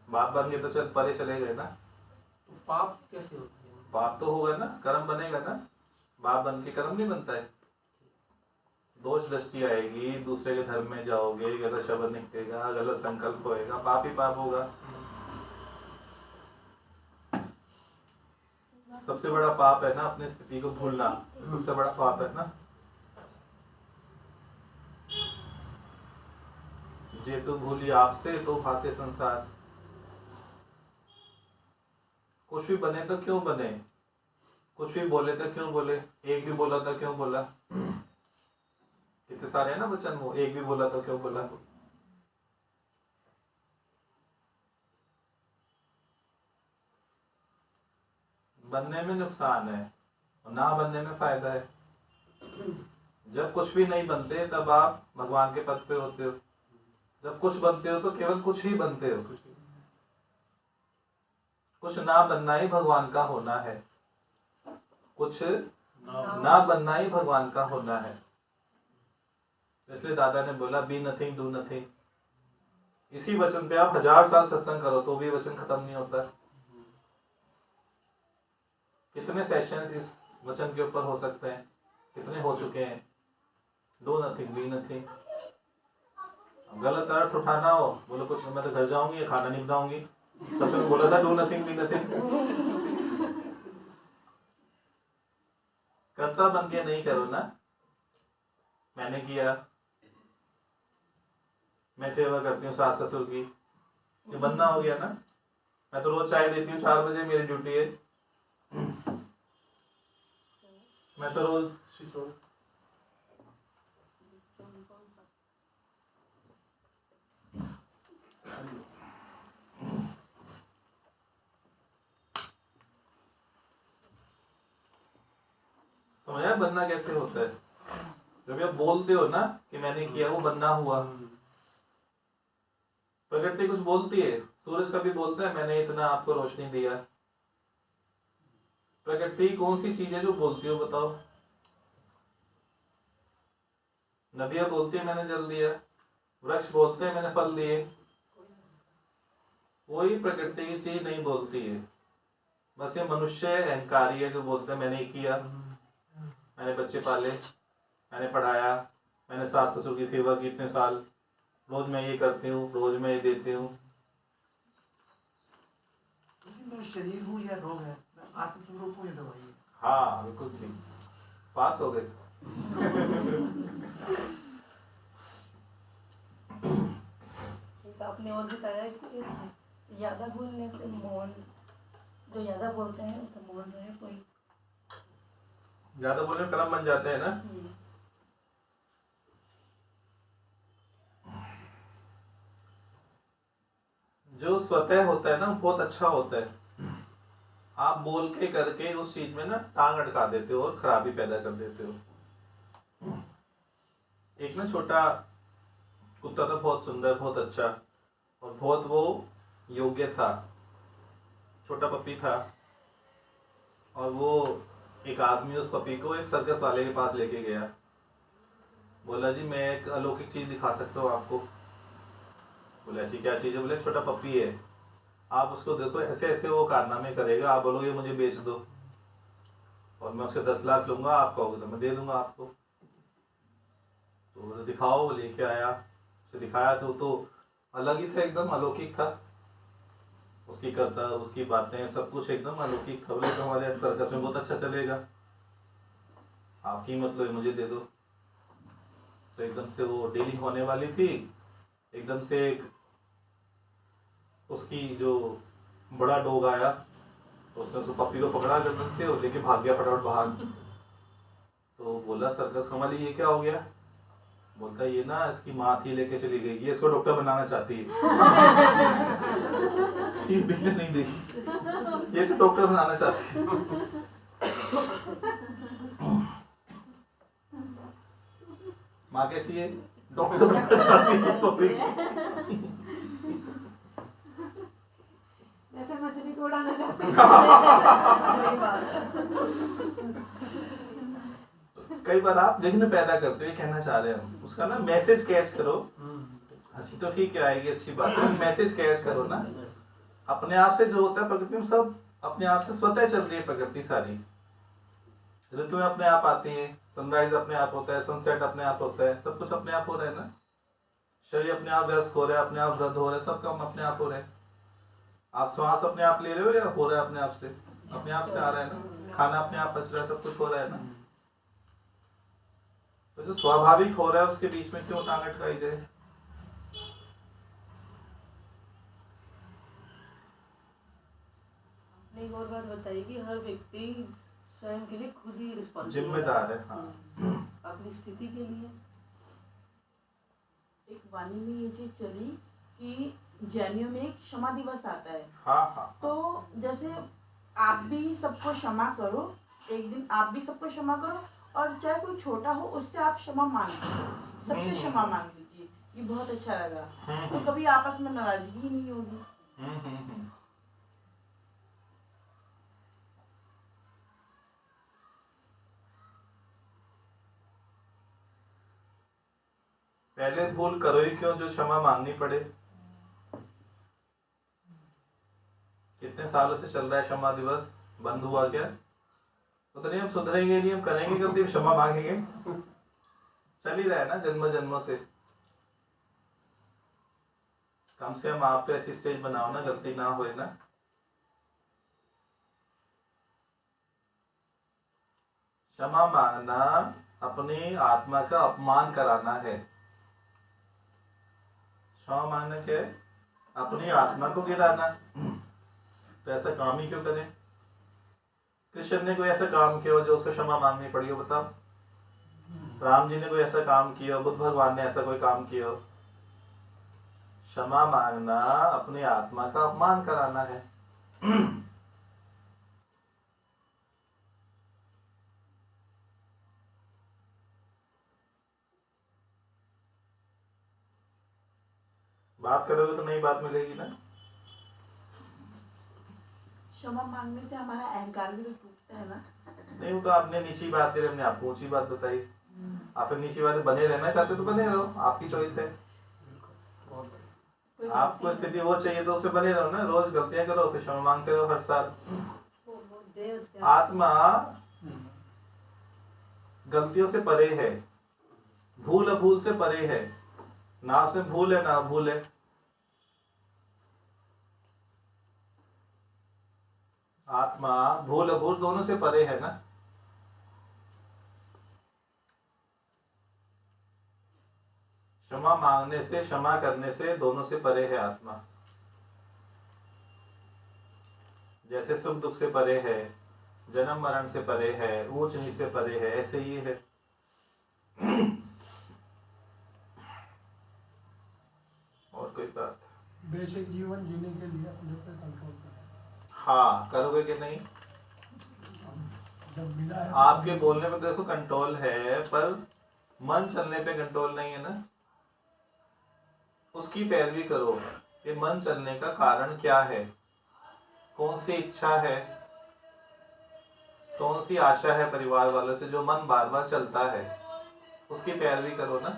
बाप बन गए तो चल परे चले गए ना। तो पाप कैसे होते हैं? पाप तो होगा ना, कर्म बनेगा ना, बाप बन के कर्म नहीं बनता है। दोष दृष्टि आएगी, दूसरे के धर्म में जाओगे, गलत शब्द निकलेगा, गलत संकल्प होएगा, पाप ही पाप होगा। सबसे बड़ा पाप है ना अपनी स्थिति को भूलना, सबसे बड़ा पाप है ना। जे तू भूली आपसे तो फांसे संसार। कुछ भी बने तो क्यों बने, कुछ भी बोले तो क्यों बोले, एक भी बोला तो क्यों बोला। कितने सारे हैं ना वचन, वो एक भी बोला तो क्यों बोला। बनने में नुकसान है और ना बनने में फायदा है। जब कुछ भी नहीं बनते तब आप भगवान के पद पे होते हो, जब कुछ बनते हो तो केवल कुछ ही बनते हो। कुछ ना बनना ही भगवान का होना है, कुछ ना बनना ही भगवान का होना है। इसलिए दादा ने बोला बी नथिंग डू नथिंग। इसी वचन पे आप 1000 साल सत्संग करो तो भी वचन खत्म नहीं होता। कितने सेशंस इस वचन के ऊपर हो सकते हैं, कितने हो चुके हैं। Do nothing be nothing. गलत अर्थ उठाना हो, बोलो कुछ मैं तो घर जाऊंगी या खाना नहीं बनाऊंगी, सत्संग बोला था डू नथिंग बी नथिंग। कर्ता बन के नहीं करो ना, मैंने किया, मैं सेवा करती हूँ सास ससुर की, ये बनना हो गया ना। मैं तो रोज चाय देती हूँ 4 बजे, मेरी ड्यूटी है। मैं तो रोज समझा बनना कैसे होता है। जब आप बोलते हो ना कि मैंने किया, वो बनना हुआ। प्रकृति कुछ बोलती है, सूरज कभी बोलता है मैंने इतना आपको रोशनी दिया? प्रकृति कौन सी चीज है जो बोलती हो, बताओ? नदियां बोलती है मैंने जल दिया, वृक्ष बोलते हैं मैंने फल दिए। कोई प्रकृति की चीज नहीं बोलती है, बस ये मनुष्य अहंकारी है जो बोलते हैं मैंने किया, मैंने बच्चे पाले, मैंने पढ़ाया, मैंने सास ससुर की सेवा की इतने साल, रोज मैं ये करती हूँ, रोज मैं ये देती हूँ। मैं शरीर हूँ या रोग है, मैं आत्मस्वरूप हूँ या दवाई है। हाँ बिल्कुल ठीक, पास हो गए। एक आपने और बताया कि ज्यादा बोलने से मौन, जो ज्यादा बोलते हैं उसे मौन रहे कोई। ज्यादा बोलने कर्म बन जाते हैं ना। जो स्वतः होता है ना बहुत अच्छा होता है। आप बोल के करके उस चीज में ना टांग अटका देते हो और खराबी पैदा कर देते हो। एक ना छोटा कुत्ता था, बहुत सुंदर, बहुत अच्छा और बहुत वो योग्य था, छोटा पपी था। और वो एक आदमी उस पपी को एक सर्कस वाले के पास लेके गया, बोला जी मैं एक अलौकिक चीज दिखा सकता हूँ आपको। बोले ऐसी क्या चीज़ है? बोले छोटा पपी है, आप उसको देखो ऐसे ऐसे वो कारनामे करेगा, आप बोलोगे मुझे बेच दो और मैं उसके 10 लाख लूंगा, आप कहोगे तो मैं दे दूंगा आपको। तो बोले दिखाओ, लेके आया, उसे दिखाया तो अलग ही था, एकदम अलौकिक था। उसकी करता, उसकी बातें, सब कुछ एकदम अलौकिक था। बोले तो हमारे सर्कस में बहुत अच्छा चलेगा, आप कीमत लो, मुझे दे दो। तो एकदम से वो डीलिंग होने वाली थी, एकदम से एक उसकी जो बड़ा डॉग आया, उसने उस पप्पी को पकड़ा गर्दन से और लेके भाग गया फटाफट बाहर। तो बोला सर्कस वाली ये क्या हो गया? बोलता ये ना इसकी माँ थी, लेके चली गई, ये इसको डॉक्टर बनाना चाहती है। ये बिकने नहीं देगी, ये इसको डॉक्टर बनाना चाहती है। माँ कैसी है? डॉक्टर बनाना चाहती है पप्पी को। जैसे मछली को उड़ाना चाहते हैं। कई बार आप विघ्न पैदा करते हो, ये कहना चाह रहे हैं हम। उसका ना मैसेज कैच करो। हंसी तो ठीक है आएगी, अच्छी बात है, मैसेज कैच करो ना। अपने आप से जो होता है प्रकृति में, सब अपने आप से स्वतः चल रही है प्रकृति सारी। ऋतुएं अपने आप आती हैं, सनराइज अपने आप होता है, सनसेट अपने आप होता है, सब कुछ अपने आप हो रहा है ना। शरीर अपने आप व्यस्त हो रहा है, अपने आप वृद्ध हो रहा है, सब काम अपने आप हो रहे हैं। आप श्वास अपने आप ले रहे हो या हो रहा है अपने आप से? अपने आप से आ रहा है ना। खाना अपने आप पच रहा है, सब कुछ हो रहा है ना। तो जो स्वाभाविक हो रहा है उसके बीच में क्यों टांग अटकाई जाए? एक और बात बताइए कि हर व्यक्ति स्वयं के लिए खुद ही रिस्पॉन्सिबल जिम्मेदार है। हाँ। अपनी स्थिति के लिए। एक वाणी में ये चीज चली कि जैनियों में एक क्षमा दिवस आता है। हाँ हाँ। तो जैसे आप भी सबको क्षमा करो, एक दिन आप भी सबको क्षमा करो, और चाहे कोई छोटा हो उससे आप क्षमा मांग लीजिए, सबसे क्षमा मांग लीजिए। ये बहुत अच्छा लगा। तो कभी आपस में नाराजगी ही नहीं होगी। पहले भूल करो ही क्यों जो क्षमा मांगनी पड़े? कितने सालों से चल रहा है क्षमा दिवस, बंद हुआ क्या? तो नहीं हम सुधरेंगे नहीं, हम करेंगे कभी क्षमा मांगेंगे? चल ही रहा है ना जन्म जन्मों से। कम से कम आप तो ऐसी स्टेज बनाओ ना, गलती ना होए ना। क्षमा मांगना अपनी आत्मा का अपमान कराना है। क्षमा मांगना क्या है? अपनी आत्मा को गिराना। तो ऐसा काम ही क्यों करें? कृष्ण ने कोई ऐसा काम किया जो उसको क्षमा मांगनी पड़ी हो, बताओ? राम जी ने कोई ऐसा काम किया, बुद्ध भगवान ने ऐसा कोई काम किया? क्षमा मांगना अपनी आत्मा का अपमान कराना है। बात करोगे तो नई बात मिलेगी ना। क्षमा मांगने से हमारा अहंकार भी तो टूटता है ना। नहीं, वो तो आपने नीची बात करी, हमने आपको ऊंची बात बताई। आप फिर नीची बात बने रहना चाहते तो बने रहो, आपकी चॉइस है। बहुत बढ़िया। कोई आपको गलती स्थिति वो चाहिए तो उससे बने रहो ना, रोज गलतियां करो फिर क्षमा मांगते रहो हर साल। वो देव आत्मा गलतियों से परे है, भूल अभूल से परे है। ना उससे भूल है ना भूल है। आत्मा भूल अभूल दोनों से परे है ना। क्षमा मांगने से, क्षमा करने से दोनों से परे है आत्मा। जैसे सुख दुख से परे है, जन्म मरण से परे है, ऊंच नीच से परे है, ऐसे ही है। और कोई बात? बेसिक जीवन जीने के लिए अपने पे कंट्रोल करें। हाँ, करोगे कि नहीं? जब मिला है आपके बोलने पे देखो कंट्रोल है, पर मन चलने पे कंट्रोल नहीं है ना। उसकी पैरवी करो कि मन चलने का कारण क्या है, कौन सी इच्छा है, कौन सी आशा है परिवार वालों से जो मन बार बार चलता है, उसकी पैरवी करो ना।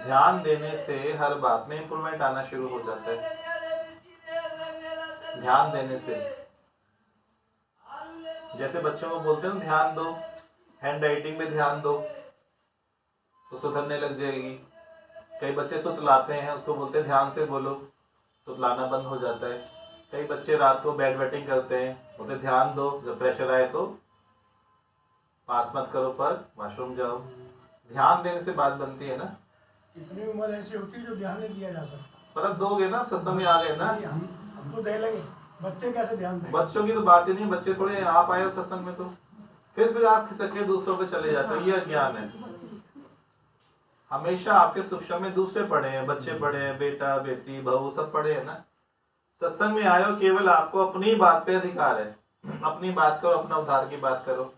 ध्यान देने से हर बात में इंप्रूवमेंट आना शुरू हो जाता है। ध्यान देने से, जैसे बच्चों को बोलते हैं ना ध्यान दो, हैंड राइटिंग में ध्यान दो तो सुधरने लग जाएगी। कई बच्चे तुतलाते हैं, उसको बोलते हैं ध्यान से बोलो, तुतलाना बंद हो जाता है। कई बच्चे रात को बेड वेटिंग करते हैं, बोलते ध्यान दो, जब प्रेशर आए तो पास मत करो पर वॉशरूम जाओ। ध्यान देने से बात बनती है ना। इतनी उम्र ऐसी होती है जो ध्यान नहीं दिया जाता। पर अब दोगे ना, सत्संग में आ गए ना। हम तो दे लेंगे, बच्चे कैसे ध्यान दें? बच्चों की तो बात ही नहीं, बच्चे थोड़े आप आए हो सत्संग में तो फिर आप खिसक के दूसरों पे चले जाते हो, ये ज्ञान है। हमेशा आपके सूक्ष्म में दूसरे पड़े हैं, बच्चे पड़े हैं, बेटा बेटी बहू सब पड़े हैं ना। सत्संग में आए हो, केवल आपको अपनी बात पे अधिकार है। अपनी बात करो, अपना उद्धार की बात करो।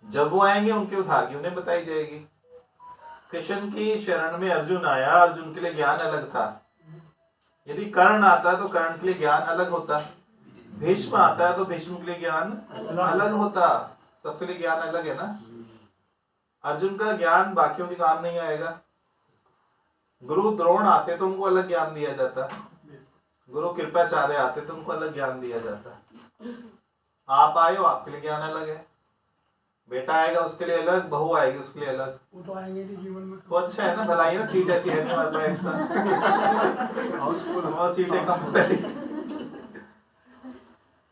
जब वो आएंगे उनके उद्धार की उन्हें बताई जाएगी। कृष्ण की शरण में अर्जुन आया, अर्जुन के लिए ज्ञान अलग था। यदि कर्ण आता तो कर्ण के लिए ज्ञान अलग होता। भीष्म आता है तो भीष्म के लिए ज्ञान अलग होता। सबके लिए ज्ञान अलग है ना। अर्जुन का ज्ञान बाकियों के काम नहीं आएगा। गुरु द्रोण आते तो उनको अलग ज्ञान दिया जाता। गुरु कृपाचार्य आते तो उनको अलग ज्ञान दिया जाता। आप आए हो, आपके लिए ज्ञान अलग है। बेटा आएगा उसके लिए अलग, बहू आएगी उसके लिए अलग। वो तो आएंगे नहीं जीवन में। तो अच्छा है ना, भलाई है ना। सीट ऐसी है तुम्हारे पास एक्स्ट्रा, हाउसफुल और सीटें कम है।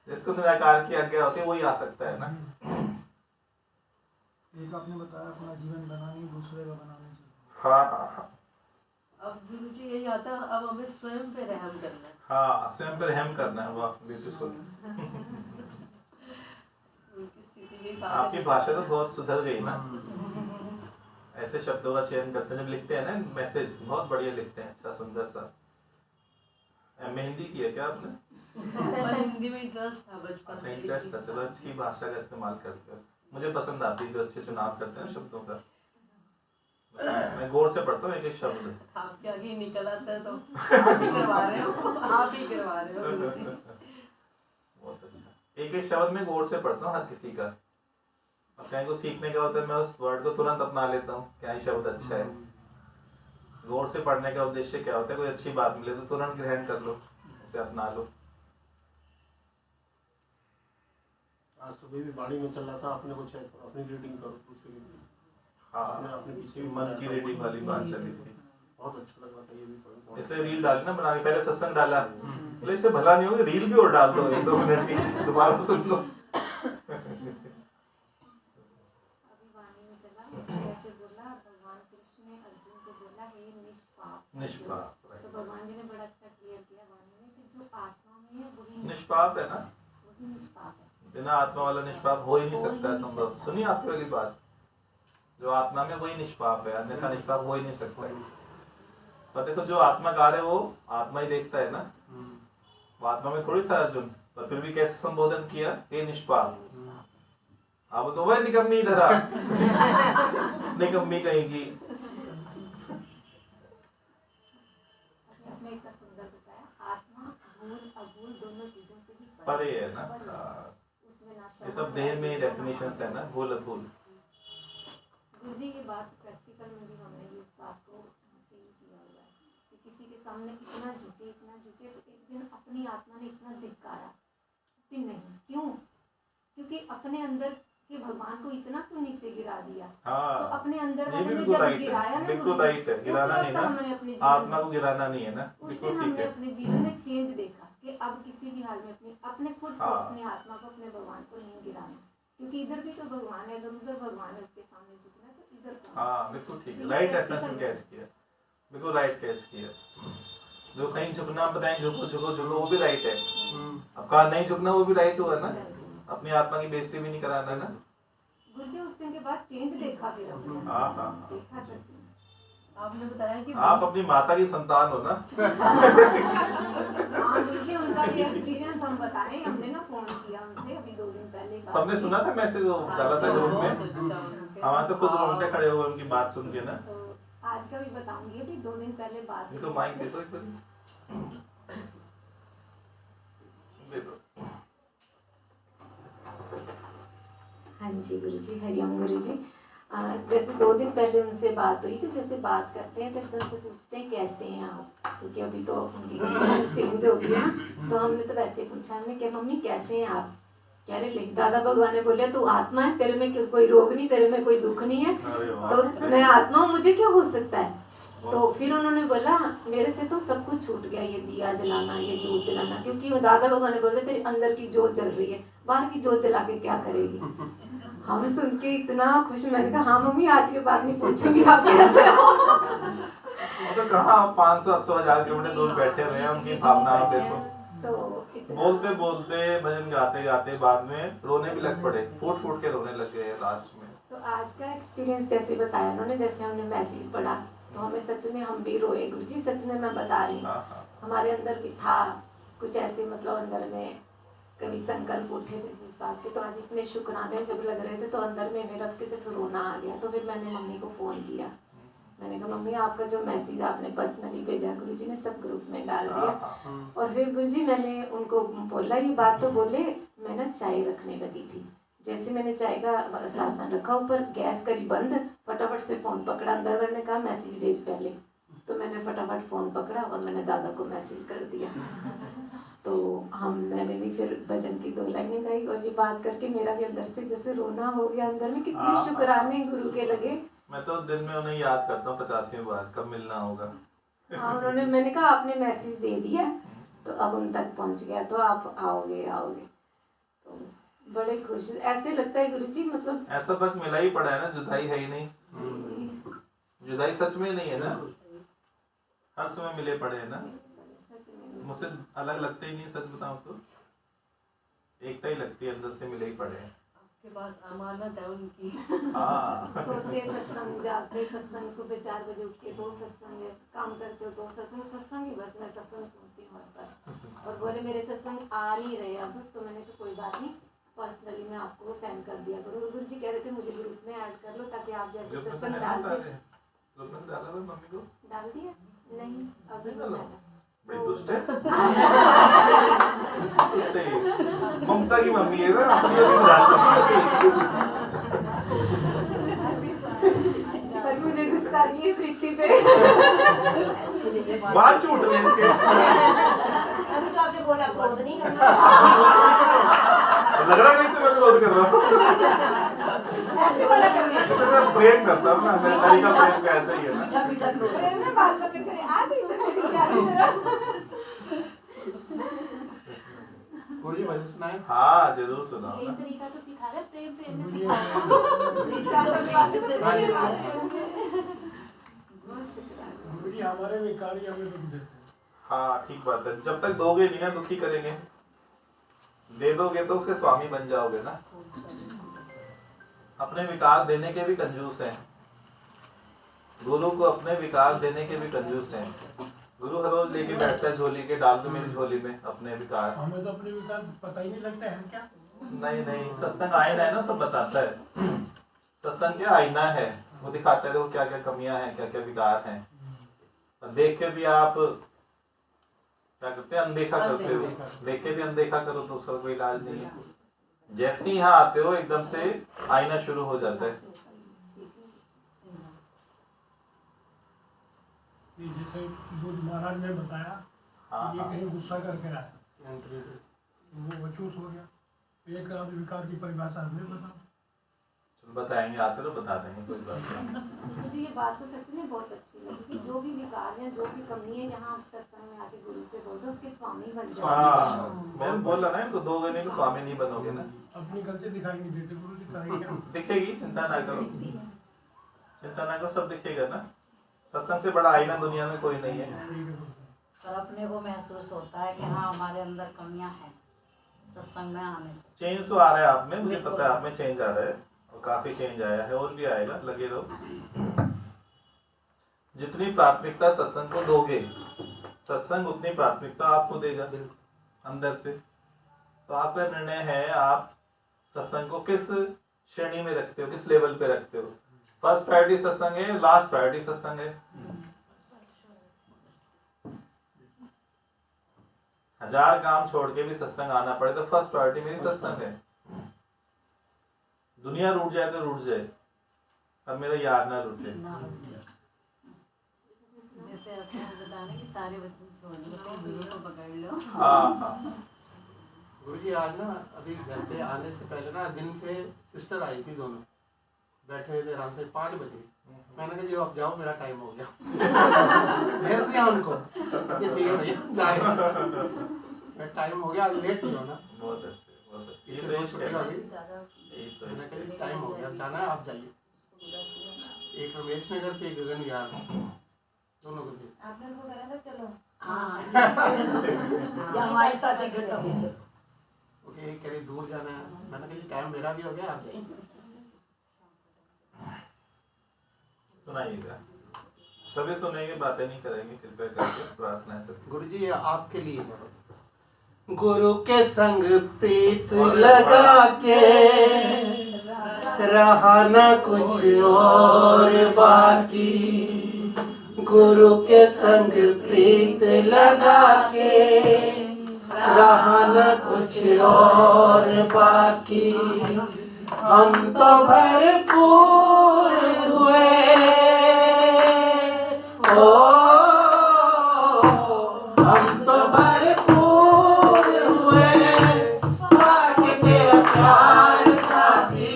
जिसको निराकार की आज्ञा होती है वही आ सकता है ना। एक आपने बताया अपना जीवन बनाने, दूसरे का बनाने चाहिए। हाँ, अब गुरु जी यही आता है, अब हमें स्वयं पे रहम करना है। हाँ, स्वयं पर रहम करना है। वाह, ब्यूटीफुल। उनकी स्थिति के हिसाब आपकी से भाषा तो बहुत सुधर गई ना। ऐसे शब्दों का चयन करते हैं जब लिखते हैं ना, मैसेज बहुत बढ़िया लिखते हैं, अच्छा सुंदर सा। मेहंदी की है क्या आपने? और हिंदी में इंटरेस्ट था बचपन अच्छा, से। इंटरेस्ट था। चलो, अच्छी भाषा का इस्तेमाल करते हो। मुझे पसंद आती है जो अच्छे चुनाव करते हैं शब्दों का। मैं गौर से पढ़ता हूँ एक एक शब्द। आपके आगे ही निकल आता है तो आप ही करवा रहे हो, आप ही करवा रहे हो गुरु जी। बहुत अच्छा। एक एक शब्द में गौर से पढ़ता हूँ हर किसी का। अब कहीं को सीखने का होता है, मैं उस वर्ड को तुरंत अपना लेता हूँ, क्या ही शब्द अच्छा है। गौर से पढ़ने का उद्देश्य क्या होता है? कोई अच्छी बात मिले तो तुरंत ग्रहण कर लो, उसे अपना लो। आज सुबह भी बाड़ी में चल रहा था, आपने कुछ अपनी रीडिंग करो, दूसरी रीडिंग। हाँ, अपने पीछे भी मन की रीडिंग वाली बात चली थी। बहुत अच्छा लग रहा था ये भी पढ़। इसे रील डाली ना बना के, पहले सत्संग डाला, बोले इससे भला नहीं होगा, रील भी और डाल दो 1-2 मिनट की, दोबारा सुन लो। अभी वाणी में चला कैसे बोला भगवान कृष्ण ने अर्जुन को बोला, हे निष्पाप। निष्पाप, तो भगवान जी ने बड़ा अच्छा क्लियर किया वाणी में कि जो आत्मा में है वही निष्पाप है ना। वही निष्पाप है। बिना आत्मा वाला निष्पाप हो ही नहीं सकता है, संभव। सुनिए आपकी वाली बात, जो आत्मा में वही निष्पाप है, अन्यथा निष्पाप हो ही नहीं सकता है। पर देखो, जो आत्माकार है वो आत्मा ही देखता है ना। वो आत्मा में थोड़ी था अर्जुन, पर फिर भी कैसे संबोधन किया, हे निष्पाप। अब तो वह निकम्मी इधर आ निकम्मी कहीं की। आपने इतना सुंदर बताया, आत्मा भूल अभूल दोनों चीजों से ही परे है ना। परे है। हाँ, उसमें ना ये क्षमा सब देह में ना डेफिनेशंस है ना, भूल अभूल। गुरुजी ये बात प्रैक्टिकल में भी हमने इस बात को फील किया हुआ है कि किसी के सामने इतना झुके तो एक दिन अपनी आत्मा ने इतना धिक्कारा कि नहीं, क्यों? क्योंकि अपने अंदर के भगवान को इतना क्यों नीचे गिरा दिया? तो हाँ, अपने अंदर ये वाले भी ने बिल्कुल जब राइट गिराया है, ना बिल्कुल गुरुजी, राइट है। उस गिराना नहीं वक्त ना, हमने अपने आत्मा जीवन को गिराना नहीं है ना, उस बिल्कुल दिन ठीक हमने है। अपने जीवन में चेंज देखा कि अब किसी भी हाल में अपने खुद को, हाँ। अपने आत्मा को, अपने भगवान को नहीं गिराना, क्योंकि इधर भी तो भगवान है, अगर उधर भगवान है उसके सामने झुकना तो इधर कौन? हाँ बिल्कुल ठीक है, तो राइट ये रेफरेंस practical कैच किया, बिल्कुल राइट कैच किया। जो कहीं झुकना बताएं, झुको झुको झुको, वो भी राइट है। अब कहा नहीं झुकना, वो भी राइट हुआ ना, अपनी आत्मा की बेइज्जती भी नहीं कराना ना। गुरुजी उस दिन के बाद चेंज देखा फिर हमने। हाँ, हाँ। देखा सच में। आपने बताया कि आप अपनी माता की संतान हो ना। हाँ गुरुजी, उनका भी एक्सपीरियंस हम बताएं, हमने ना फोन किया उनसे अभी 2 दिन पहले बात सबने की। सुना था मैसेज, वो डाला था ग्रुप में, बहुत अच्छा। हमारे तो खुद रोंगटे खड़े हुए उनकी बात सुन के ना। तो आज का भी बताऊंगी, अभी 2 दिन पहले बात इनको की माइक उनसे। दे दो एक बार, दे दो। हाँ जी गुरुजी, हरिओम गुरुजी। जैसे 2 दिन पहले उनसे बात हुई, तो जैसे बात करते हैं तो उनसे पूछते हैं कैसे हैं आप, क्योंकि अभी तो उनकी चेंज हो गई है ना, तो हमने तो वैसे ही पूछा, हमने क्या मम्मी कैसे हैं आप? कह रहे लिख, दादा भगवान ने बोले तू आत्मा है, तेरे में कोई रोग नहीं, तेरे में कोई दुख नहीं है, अरे वाह। तो मैं आत्मा हूँ, मुझे क्या हो सकता है? तो फिर उन्होंने बोला मेरे से तो सब कुछ छूट गया, ये दिया जलाना, ये जोत जलाना, क्योंकि वो दादा भगवान ने बोलते तेरे अंदर की जोत जल रही है, बाहर की जोत जला के क्या करेगी? हमें सुन के इतना खुश, मैंने कहा हाँ मम्मी आज के बाद नहीं पूछूंगी आप कैसे हो। तो कहाँ 500-800,000 किलोमीटर दूर बैठे हुए हैं, उनकी भावनाएं देखो। तो इतना बोलते बोलते भजन गाते गाते बाद में रोने भी लग पड़े, फूट फूट के रोने लग गए लास्ट में। तो आज का एक्सपीरियंस जैसे बताया उन्होंने, जैसे हमने मैसेज पढ़ा तो हमें सच में हम भी रोए गुरुजी, सच में मैं बता रही हूँ। हाँ, हाँ। हमारे अंदर भी था कुछ ऐसे, मतलब अंदर में कभी संकल्प उठे थे जिस बात के, तो आज इतने शुक्राने जब लग रहे थे तो अंदर में मेरा के जैसे रोना आ गया। तो फिर मैंने मम्मी को फ़ोन किया, मैंने कहा मम्मी आपका जो मैसेज आपने पर्सनली भेजा गुरुजी ने सब ग्रुप में डाल दिया। और फिर गुरुजी मैंने उनको बोला ये बात, तो बोले मैं ना चाय रखने लगी थी, जैसे मैंने चाय का सासन रखा ऊपर, गैस करी बंद, फटाफट से फ़ोन पकड़ा, अंदर मैंने कहा मैसेज भेज पहले, तो मैंने फटाफट फ़ोन पकड़ा और मैंने दादा को मैसेज कर दिया। तो मैंने भी फिर भजन की 2 लाइनें गाई, और ये बात करके मेरा भी अंदर से जैसे रोना हो गया, अंदर में कितने शुक्राने गुरु के लगे। मैं तो दिन में उन्हें याद करता हूँ 85 बार, कब मिलना होगा। हाँ उन्होंने, मैंने कहा आपने मैसेज दे दिया तो अब उन तक पहुंच गया, तो आप आओगे। तो बड़े खुश, ऐसे लगता है गुरुजी, मतलब ऐसा वक्त मिला ही पड़ा है ना, जुदाई है ही नहीं, जुदाई सच में नहीं है ना, हर समय मिले पड़े हैं ना, मुझसे अलग लगते ही नहीं, सच बताऊं तो एकता ही लगती है, अंदर से मिले ही पड़े हैं। आपके पास अमानत है उनकी। हाँ सोते सत्संग, जागते सत्संग, सुबह 4 बजे उठ के 2 सत्संग है, काम करते हो 2 सत्संग ही बस मैं सत्संग सुनती हूँ हर बार। और बोले मेरे सत्संग आ नहीं रहे अब, तो मैंने तो कोई बात नहीं, पर्सनली मैं आपको सेंड कर दिया करूँ। गुरु जी कह रहे थे मुझे ग्रुप में ऐड कर लो ताकि आप जैसे सत्संग डालते। डाला हुआ मम्मी को, डाल दिया? नहीं अभी तो डाला। बड़ी दुष्ट है। दुष्ट है ये। ममता की मम्मी है ना, अपनी भी बुरा सकती पर मुझे गुस्सा नहीं है प्रीति पे। बात झूठ में इसके। अभी तो आपने बोला क्रोध नहीं करना। लग रहा है कि मैं क्रोध कर रहा हूँ। ऐसे वाला करना। तो मैं प्रेम करता हूँ ना, मेरे तरीका प्रेम का ऐसा ही है ना। प्रेम में बात पकड़ कर आ गई तो मेरी प्यारी तरह। गुरुजी भजन सुनाए। हाँ जरूर सुनाओ यही ना। तरीका तो सिखा रहे, प्रेम में गुरुजी गुरुजी हमारे विकारी हमें दुख देते हैं। हाँ ठीक बात है, जब तक दोगे नहीं ना दुखी करेंगे, दे दोगे तो उसके स्वामी बन जाओगे ना। अपने विकार देने के भी कंजूस हैं, गुरु को अपने विकार देने के भी कंजूस हैं। गुरु हर रोज लेके बैठता है झोली के, डाल दो मेरी झोली में अपने विकार। हमें तो अपने विकार पता ही नहीं लगता है क्या। नहीं नहीं, सत्संग आईना है ना, सब बताता है। सत्संग क्या आईना है, वो दिखाता है देखो क्या क्या कमियां हैं, क्या क्या विकार हैं। और देख के भी आप क्या करते हैं, अनदेखा करते हो। देख के भी अनदेखा करो तो उसका कोई इलाज नहीं है। जैसे ही यहाँ आते हो एकदम से आईना शुरू हो जाता है। जैसे जो महाराज ने बताया, हाँ ये हाँ कहीं गुस्सा करके आया, वो वचूस हो गया। एक आदि विकार की परिभाषा हमने बता, बताएंगे, आते तो बता देंगे, कोई बात नहीं। मुझे ये बात तो सच में बहुत अच्छी लगी कि जो भी विकार है, जो भी कमी है, यहाँ सत्संग में आके गुरु से बोल दो, उसके स्वामी बन जाओ। हाँ, मैं बोल रहा ना, इनको 2 महीने में स्वामी नहीं बनोगे ना। अपनी गलती दिखाई नहीं देते, गुरु दिखाएंगे। दिखेगी, चिंता ना करो, चिंता ना करो, सब दिखेगा ना। सत्संग से बड़ा आईना दुनिया में कोई नहीं है। और अपने को महसूस होता है कि हाँ हमारे अंदर कमियां हैं सत्संग में आने से। चेंज तो आ रहा है आप में, मुझे पता है आप में चेंज आ रहा है, और काफी चेंज आया है, और भी आएगा, लगे रहो। जितनी प्राथमिकता सत्संग को दोगे, सत्संग उतनी प्राथमिकता आपको देगा अंदर से। तो आपका निर्णय है, आप सत्संग को किस श्रेणी में रखते हो, किस लेवल पे रखते हो। फर्स्ट प्रायोरिटी सत्संग है, लास्ट प्रायोरिटी सत्संग है। 1000 काम छोड़ के भी सत्संग आना पड़े तो फर्स्ट प्रायोरिटी मेरी सत्संग है। दुनिया रूठ जाए तो रूठ जाए, अब मेरा यार ना रूठे। जैसे आपने बताया कि सारे वचन छोड़ दो, तो गुरु को पकड़ लो। हाँ गुरु जी आज ना अभी घर पे आने से पहले ना दिन से सिस्टर आई थी, दोनों बैठे हुए थे आराम से 5 बजे। मैंने कहा जी आप जाओ, मेरा टाइम हो गया। जैसे उनको ठीक है भैया जाए, मेरा टाइम हो गया, आज लेट हो ना। बहुत अच्छे, बहुत अच्छे। ये इसे तो रोज इश्क छुट्टी है। हो गई। यही तो मैंने इश्क कहा है। जी टाइम हो गया, अब जाना है, आप जाइए। एक रमेश नगर से, एक गगन विहार से, दोनों को भी। आपने उनको कहा था चलो, हाँ या हमारे साथ इकट्ठा हो जाओ। ओके, कहीं दूर जाना है। मैंने कहा जी टाइम मेरा भी हो गया, आप जाइए। सुनाइएगा, सभी सुनेंगे, बातें नहीं करेंगे, कृपया करके प्रार्थना है सबकी। गुरु जी ये आपके लिए है। गुरु के संग प्रीत लगा के रहा न कुछ और बाकी। गुरु के संग प्रीत लगा के रहा न कुछ और बाकी। हम तो भरपूर हुए, ओ हम तो भरपूर हुए, पाके तेरा प्यार साथी।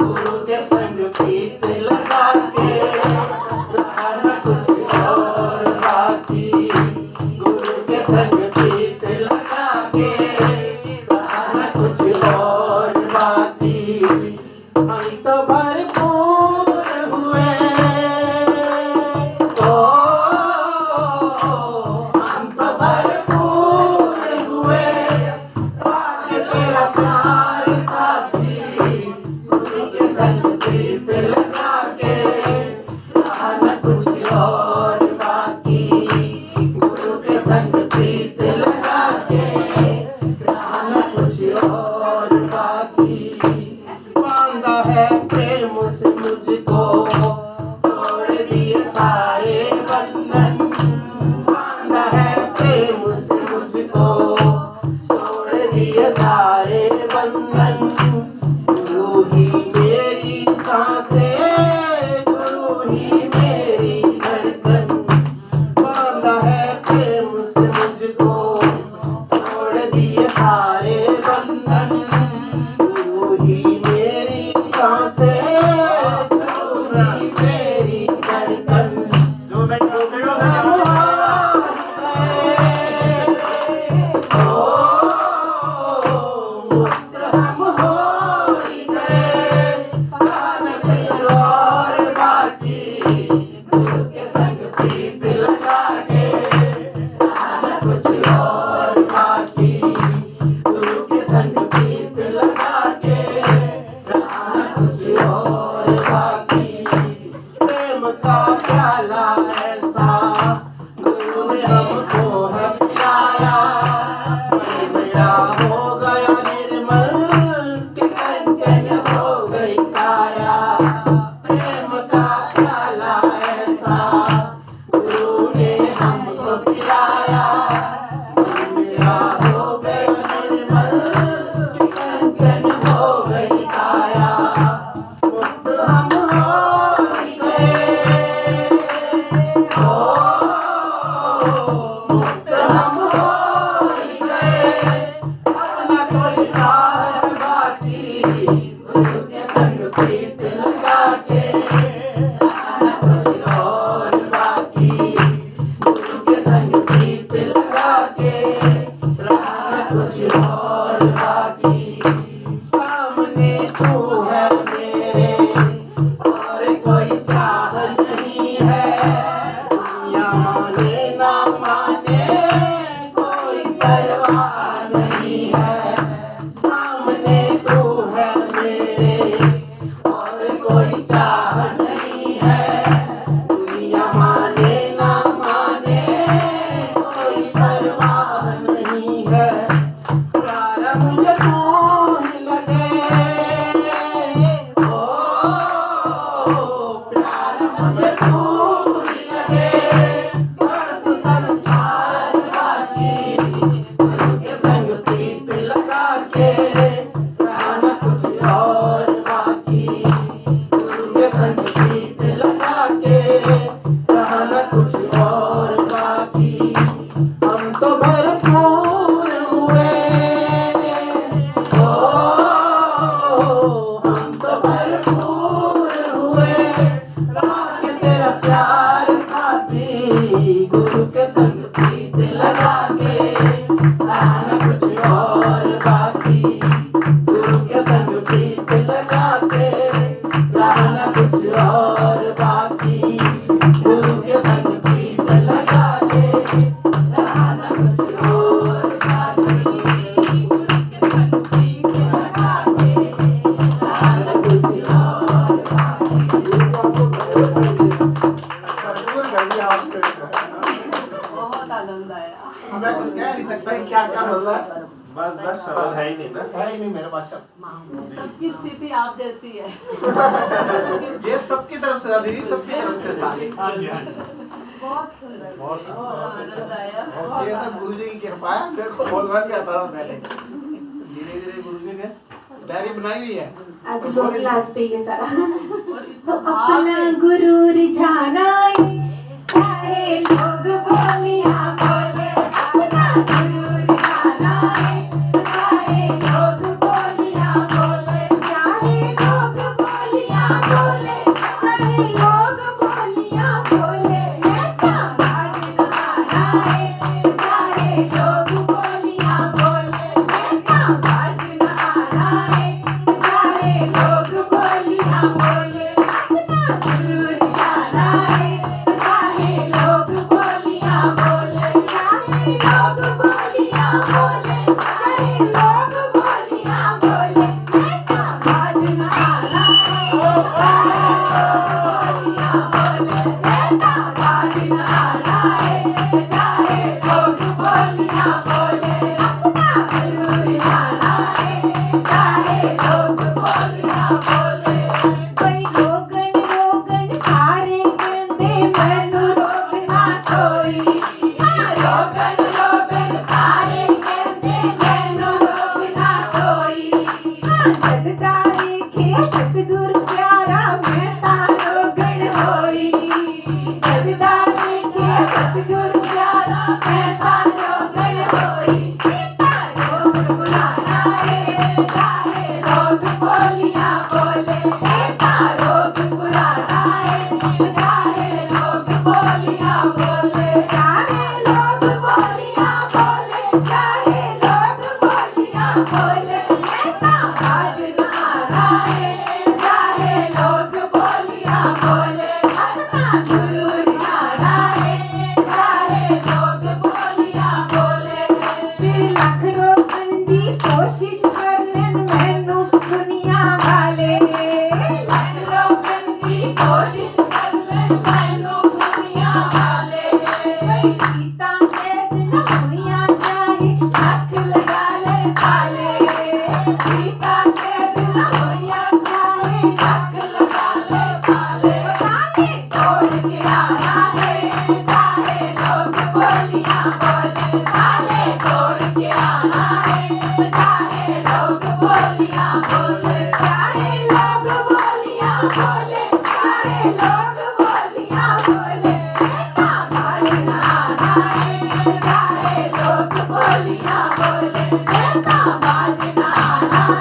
गुरु के संग प्रीत लगा के रहा न कुछ और बाकी। गुरु के संग प्रीत लगा के रहा न कुछ और बाकी। हम तो भरपूर हुए, ओ हम तो भरपूर हुए, पाके तेरा प्यार साथी। गुरु के संग प्रीत लगा के रहा न कुछ और बाकी। गुरु के संग प्रीत लगा के रहा न कुछ और बाकी। बांधा है प्रेम से मुझको, तोड़ दिए सारे बंधन। बांधा है प्रेम से मुझको, तोड़ दिए सारे बंधन। गुरु ही मेरी सांसें, गुरु ही मेरी धड़कन। बांधा है प्रेम से मुझको, तोड़ दिए सारे बंधन। गुरु ही मेरी सांसें, गुरु ही मेरी धड़कन। जो नहीं परवाह नहीं है, सामने तू है मेरे और कोई चाह नहीं है, दुनिया माने ना माने कोई परवाह नहीं है, प्यार मुझे तू ही लगे, ओ प्यार मुझे तू ही लगे, बस संसार बाकी गुरु के संग प्रीत लगा के रहना कुछ और बाकी, गुरु के संग प्रीत लगा के रहना कुछ और बाकी, हम तो भरपूर हुए, ओ हम तो भरपूर हुए, राग तेरा प्यार साथी, गुरु के संग प्रीत लगा के रहना कुछ और बाकी, गुरु के संग प्रीत लगा के रहना कुछ और बाकी, गुरु के संग प्रीत लगा के रहना कुछ और बाकी, गुरु के संग प्रीत लगा के रहना कुछ और बहुत आनंद आया। मैं कुछ कह नहीं सकता कि क्या क्या बोल रहा है, बस शब्द है ही नहीं ना। है ही नहीं मेरे पास शब्द। सबकी स्थिति आप जैसी है। ये सबकी तरफ से था दीदी, सबकी तरफ से था ये। बहुत सुंदर बहुत आनंद आया। और ये सब गुरु जी की कृपा है, मेरे को बोलना नहीं आता था पहले, धीरे धीरे गुरु जी ने डायरी बनाई हुई है। आज 2 गिलास पे ये सारा और इतना तो भाव अपना से गुरु रिझाना चाहे लोग बोलियां बोले, अपना गुरु रिझाना चाहे लोग बोलियां बोले, चाहे लोग बोलियां बोले, चाहे लोग बोलियां बोले, ऐसा बाजना है, चाहे लोग बोलियां बोले, ऐसा बाजना है, चाहे लोग बोलियां बोले, अपना गुरु रिझाना है, चाहे लोग बोलियां बोले, चाहे लोग बोलियां बोले, चाहे लोग बोलियां बोले, ऐसा बाजना है, बोलियां बोले, ऐसा बाजना है, चाहे लोग बोलियां बोले, अपना गुरु रिझाना है, चाहे लोग बोलियां बोले, कोई रोगन रोगन सारे कहते मैनू रोगना कोई, रोगन रोगन सारे कहते मैनू रोगना कोई, जगदा देखे सतगुर प्यारा मैं ता रोगन होई, जगदा देखे सतगुर प्यारा मैं ता रोगन होई, ता रोग बुलाना है, चाहे लोग बोलियां बोले, ता रोग बुलाना है, चाहे लोग बोलियां बोले, चाहे लोग बोलियां बोले, चाहे लोग बोलियां बोले, ता बाजना है, चाहे लोग बोलियां बोले, अपना गुरु रिझाना है, चाहे लोग बोलियां बोले, फिर लख रोकन दी कोशिश करन मैनू दुनिया वाले, लख रोकन दी कोशिश करन मैनू दुनिया वाले, कोई गीता में दिन हुइयां चाहे लख लगा ले ताले, गीता के दिन हुइयां चाहे लख लगा ले ताले, ताले तोड़ के आना है, चाहे लोग बोलियां बोले, ताले तोड़ के आना है, चाहे लोग बोलियां बोले, चाहे लोग बोलियां बोले, चाहे लोग बोलियां बोले, ऐसा बाजना है, चाहे लोग बोलियां बोले, ऐसा बाजना है,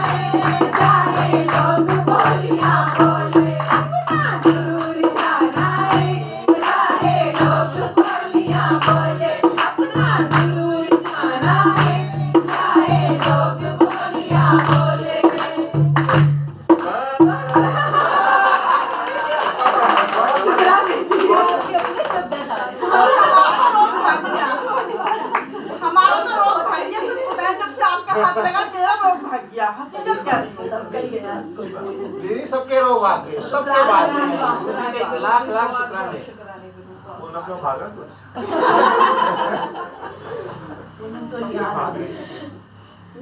चाहे लोग बोलियां बोले, अपना गुरु रिझाना है, चाहे लोग बोलियां बोले, अपना गुरु रिझाना है, चाहे लोग बोलियां बोले। हमारा तो रोग भाग्य से हाथ लगा मेरा रोग भाग गया। हकीकत क्या रही है? सबका ही है। दीदी सबके रोग भाग गए, सबके भाग गए। लाख लाख शुक्राने। वो ना क्यों भागा कुछ?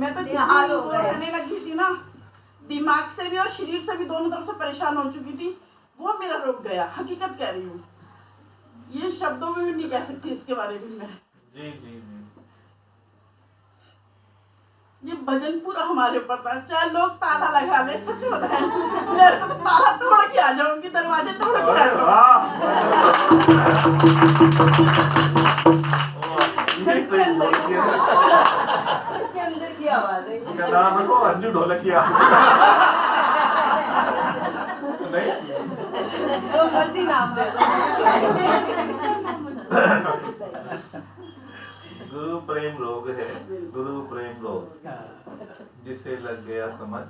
मैं तो जितनी वो रहने लगी थी ना, दिमाग से भी और शरीर से भी दोनों तरफ से परेशान हो चुकी थी, वो मेरा रुक गया। हकीकत कह रही हूँ, ये शब्दों में भी नहीं कह सकती इसके बारे में मैं। जी जी जी। ये भजन पूरा हमारे ऊपर था, चाहे लोग ताला लगा ले। सच बताएं, मेरे को तो ताला तोड़ के आ जाऊंगी, दरवाजे तोड़ के आ जाऊंगी। सबके अंदर की आवाज है। क्या नाम है? वो अंजू ढोलकिया। नहीं? जो मर्जी नाम दे दो। गुरु प्रेम रोग है, गुरु प्रेम रोग, जिसे लग गया समझ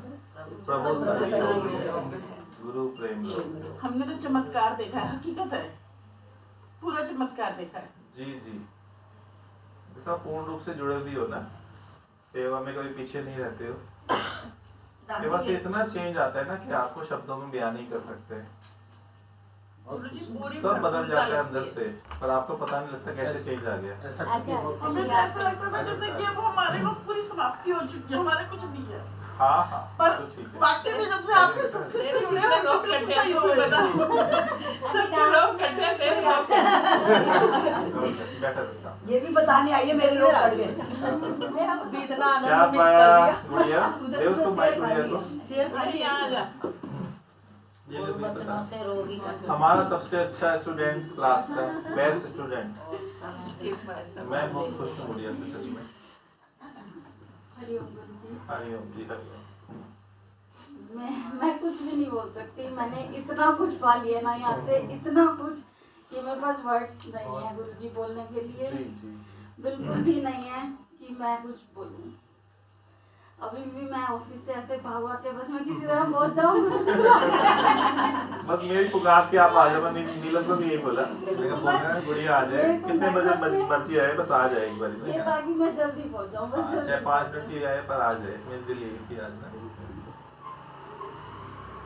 प्रभु सभी रोग है। गुरु प्रेम रोग। हमने तो चमत्कार देखा है, हकीकत है, पूरा चमत्कार देखा है। जी जी। देखा, पूर्ण रूप से जुड़े भी हो ना, सेवा में कभी पीछे नहीं रहते हो। सेवा से इतना चेंज आता है ना कि आपको शब्दों में बयान नहीं कर सकते। सब बदल जाता है अंदर से, पर आपको पता नहीं लगता कैसे चेंज आ गया। हमें तो ऐसा लगता था जैसे कि अब हमारे को पूरी समाप्ति हो चुकी है, हमारे कुछ नहीं है। हाँ हाँ, पर तो ठीक है। वाकई में जब से आपके सत्संग से जुड़े हो, तो बिल्कुल सही हो गए। बेटर था। ये भी बताने आई है मेरे लोग कट गए। अभी इतना क्या आनंद मिस पाया कर लिया। गुड़िया? दे उसको माइक गुड़िया को। ये लो, भी बचनों बता। से रोगी का हमारा सबसे अच्छा स्टूडेंट क्लास का, बेस्ट स्टूडेंट। मैं बहुत खुश हूँ गुड़िया से, सच में। हरिओम गुरुजी। हरिओम जी, हरिओम। मैं कुछ भी नहीं बोल सकती। मैंने इतना कुछ पा लिया ना यहाँ से, इतना कुछ कि मेरे पास वर्ड्स नहीं है गुरुजी बोलने के लिए। जी जी। बिल्कुल भी नहीं है कि मैं कुछ बोलूं। अभी भी मैं ऑफिस से ऐसे भागा के बस मैं किसी तरह पहुंच जाऊं। बस मेरी पुकार के आप आ जाओ। मैं नीलम को भी यही बोला, मैंने बोला है गुड़िया आ जाए, कितने बजे मर्जी आए, बस आ जाए एक बार। ये ताकि मैं जल्दी पहुंच जाऊं, बस चाहे जल्दी। 5 मिनट ही आए, पर आ जाए। मेरे दिल यही थी आज ना।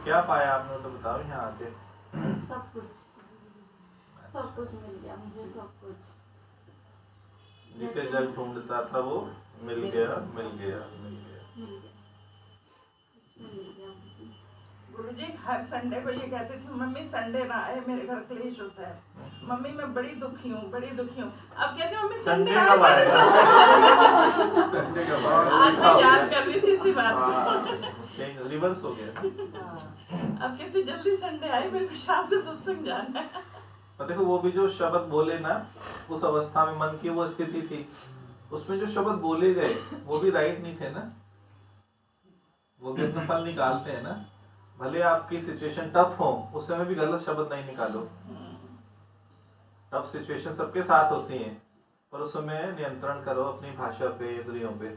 क्या पाया आपने, तो बताओ यहाँ आके। सब कुछ मिल गया मुझे, सब कुछ। जिसे जग ढूंढता था वो मिल गया, मिल गया, मिल गया। गुरुजी हर संडे को ये कहते थे, मम्मी संडे ना आए मेरे घर क्लेश होता है। मम्मी मैं बड़ी दुखी हूँ, बड़ी दुखी हूँ। अब कहते मम्मी संडे संडे कब आए। संडे कब आएगा? आज मैं याद कर रही थी इसी बात को। रिवर्स हो गया। अब कहते जल्दी संडे आए, मेरे को शाम को सत्संग जाना है। और देखो, वो भी जो शब्द बोले ना, उस अवस्था में मन की वो स्थिति थी, उसमें जो शब्द बोले गए वो भी राइट नहीं थे ना। वो भी अपना फल निकालते हैं ना। भले आपकी सिचुएशन टफ हो, उस समय भी गलत शब्द नहीं निकालो। टफ सिचुएशन सबके साथ होती है, पर उस समय नियंत्रण करो अपनी भाषा पे, इंद्रियों पे।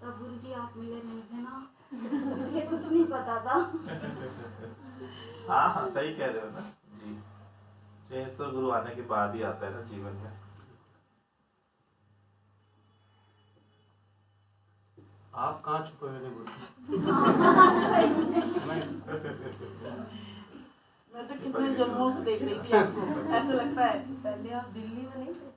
तब गुरुजी आप मिले नहीं थे ना, इसलिए कुछ नहीं पता था। हाँ हाँ, सही कह रहे हो ना जी। चेंज तो गुरु आने के बाद ही आता है ना जीवन में। आप कहाँ छुपे हुए थे गुरु? मैं तो कितने जन्मों से देख रही थी आपको, ऐसा लगता है। पहले आप दिल्ली में नहीं थे।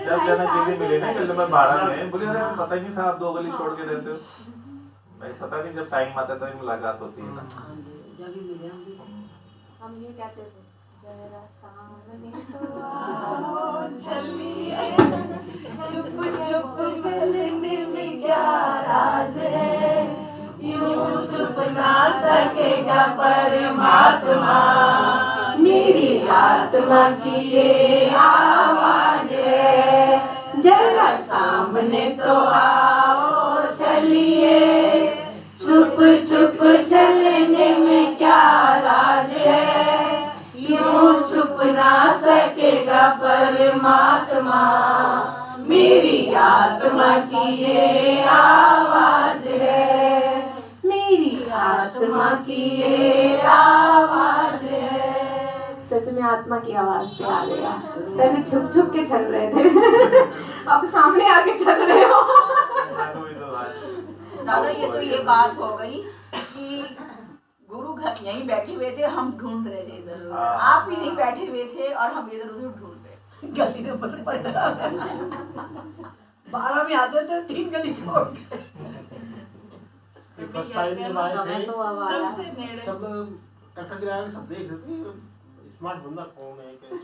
जब जनक दीदी मिले ना कल नंबर 12 में, बोले अरे पता ही नहीं था आप 2 गली छोड़ के रहते हो। मैं पता नहीं, जब टाइम आता है मुलाकात होती है ना। जब भी मिले हम ये कहते थे, जरा सामने चुप चुप चलने में क्या राज है, यूं छुप ना सकेगा परमात्मा। मेरी आत्मा की ये आवाज है, जरा सामने तो आओ चलिए। चुप चुप चलने में क्या राज है, यूं छुप ना सकेगा परमात्मा। मेरी आत्मा की ये आवाज है, मेरी आत्मा की ये आवाज है। सच में आत्मा की आवाज पे आ गया। पहले छुप छुप के चल रहे थे अब सामने आके चल रहे हो। दादा ये तो ये बात हो गई कि गुरु घर यहीं बैठे हुए थे, हम ढूंढ रहे थे इधर, आप यहीं बैठे हुए थे और हम इधर उधर ढूंढ रहे। गली से 12 में आते थे, 3 गली छोड़ के। फर्स्ट टाइम जब आए थे तो अब आया। सबसे नेड़े सब टक्कर गिराया, सब देख रहे थे स्मार्ट बंदा कौन है कैसे।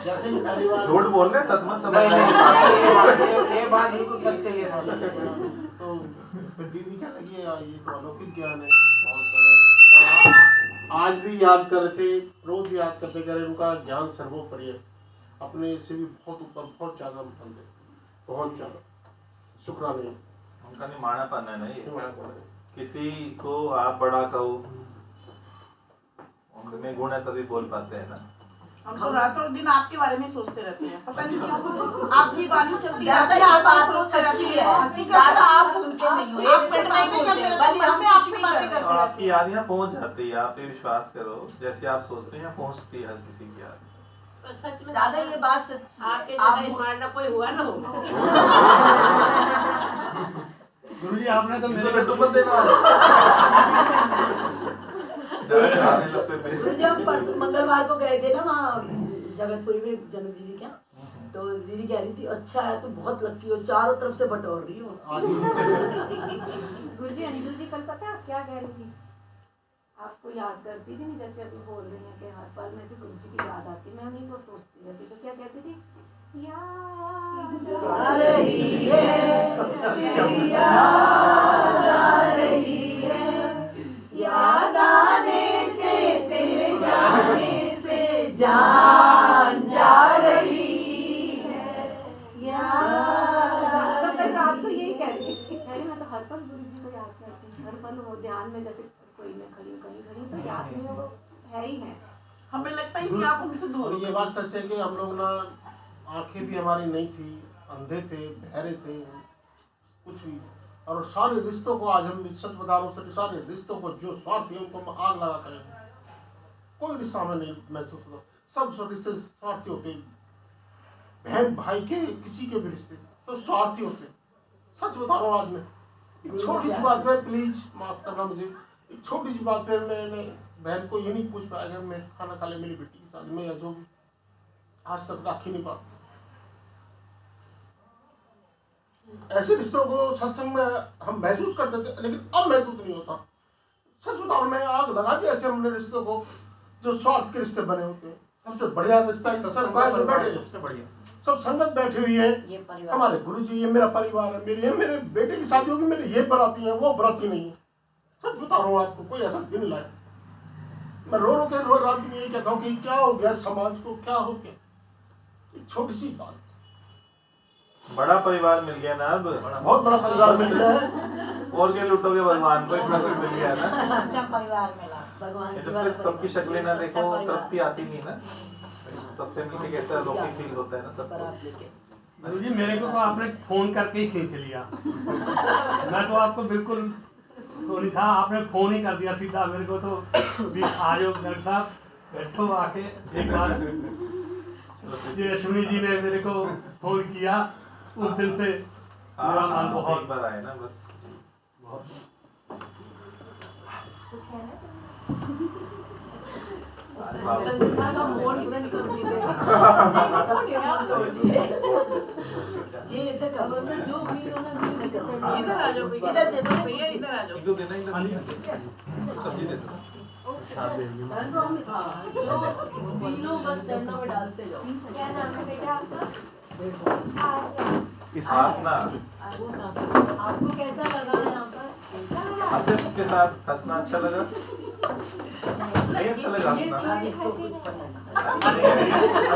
जैसे ही पहली बार झूठ बोल रहे, सच मत समझ ये बात बिल्कुल सच है ये तो फिर दीदी क्या लगी ये तो अलौकिक ज्ञान है बहुत। आज भी याद कर रहे थे, रोज याद करते कर उनका ज्ञान सर्वोपरि है, अपने से भी बहुत ऊपर, बहुत ज़्यादा बंदे, बहुत ज़्यादा शुक्राने। उनका नहीं मानापन है ना ये, किसी को आप बड़ा कहो, उनमें गुण है तभी बोल पाते हैं ना। हम तो रात और दिन आपके बारे में सोचते रहते हैं, पता नहीं क्यों आपकी वाणी चलती रहती है, आप बात सोचते रहती है। दादा आप भूलते नहीं हो, एक मिनट महीने करते रहते हैं, हम आपकी बातें करते रहते आपकी यादियाँ पहुँच जाती है, आप ये विश्वास करो, जैसे आप सोचते हैं पहुँचती है हर किसी की याद। सच में दादा ये बात सच्ची है। आपके जैसा स्मार्ट ना कोई हुआ ना होगा। गुरुजी आपने तो मेरे लड्डू मत देना। जब परसों मंगलवार को गए थे ना वहाँ जगतपुरी में जन्म दीदी क्या, तो दीदी कह रही थी अच्छा है तो बहुत लकी हो, चारों तरफ से बटोर रही हो। गुरुजी अंजू जी कल पता है आप क्या कह रही थी? आपको याद करती थी नहीं, जैसे अभी बोल रही हैं कि हर पल में जो गुरुजी की याद आती, मैं उन्हीं को सोचती रहती, तो क्या कहती थी? याद आ रही है, याद आ रही है, याद आने से तेरे जाने से जान जा रही है, याद। तो कल रात को यही कह रही थी, कह रही मैं तो हर पल गुरुजी को याद करती हूँ, हर पल वो ध्यान में, जैसे कोई मैं खड़ी हूँ कहीं खड़ी, तो याद में वो है ही है। हमें लगता है कि आप उनसे दूर और हो ये गए। बात सच है कि हम लोग ना, आंखें भी हमारी नहीं थी, अंधे थे, बहरे थे, कुछ भी। और सारे रिश्तों को आज हम सच बता रहा हूँ, सारे रिश्तों को जो स्वार्थ है उनको हम आग लगा करें, कोई रिश्ता हमें नहीं महसूस होता। सब रिश्ते स्वार्थी होते, बहन भाई के किसी के भी रिश्ते सब स्वार्थी होते। सच बता रहा हूँ आज मैं, एक छोटी सी बात पे प्लीज माफ करना मुझे, एक छोटी सी बात पे मैंने बहन को ये नहीं पूछ पाया कि मैं खाना खा ले मेरी बेटी के साथ में, या जो भी आज तक राख ही नहीं पा। ऐसे रिश्तों को सत्संग में हम महसूस करते थे, लेकिन अब महसूस नहीं होता। सच बताओ, मैं आग लगा दी ऐसे हमने रिश्तों को जो स्वार्थ के रिश्ते बने होते हैं। सबसे बढ़िया रिश्ता सब बैठे, सबसे बढ़िया सब संगत बैठी हुई है, ये परिवार हमारे गुरुजी, ये मेरा परिवार है, मेरे बेटे की शादी होगी, मेरे ये बराती है, वो बराती नहीं है। सच बता रहा हूँ आपको, कोई ऐसा दिन लाए मैं रो के रोज रात में ये कहता हूँ कि क्या हो गया समाज को, क्या हो गया। एक छोटी सी बात, बड़ा परिवार मिल गया ना अब, बहुत बड़ा परिवार मिल गया है। और क्या लुटोगे भगवान को, इतना कुछ मिल गया ना। सच्चा परिवार मिला। भगवान की जब तक सबकी शक्लें ना देखो सच्चा परिवार। तृप्ति आती नहीं ना, सबसे मिलके कैसा अलौकिक फील होता है ना सबको। बारात लेके। गुरुजी मेरे को तो आपने फोन करके ही खींच लिया। मैं तो आपको बिल्कुल तो नहीं था, आपने फोन ही कर दिया सीधा मेरे को। तो भी आ जाओ डॉक्टर साहब, बैठो आके एक बार। ये अश्विनी जी ने मेरे को फोन किया, उस दिन से मेरा मन बहुत एक बार आए ना बस। संगीता का मोड़ पूरा निकल दिए। सबके मन तोड़ दिए। ये जगह में जो भी उन्होंने निकल दिया। इधर आ जाओ भैया, इधर दे दो भैया इधर आ जाओ। एक दो देना, सब्जी दे दो। जो पीलो बस चरणों में डालते जाओ। क्या नाम है बेटा आपका? इस हाथ ना आपको कैसा लगा यहाँ पर? हंसे के साथ हंसना अच्छा लगा, नहीं अच्छा लगा हंसना।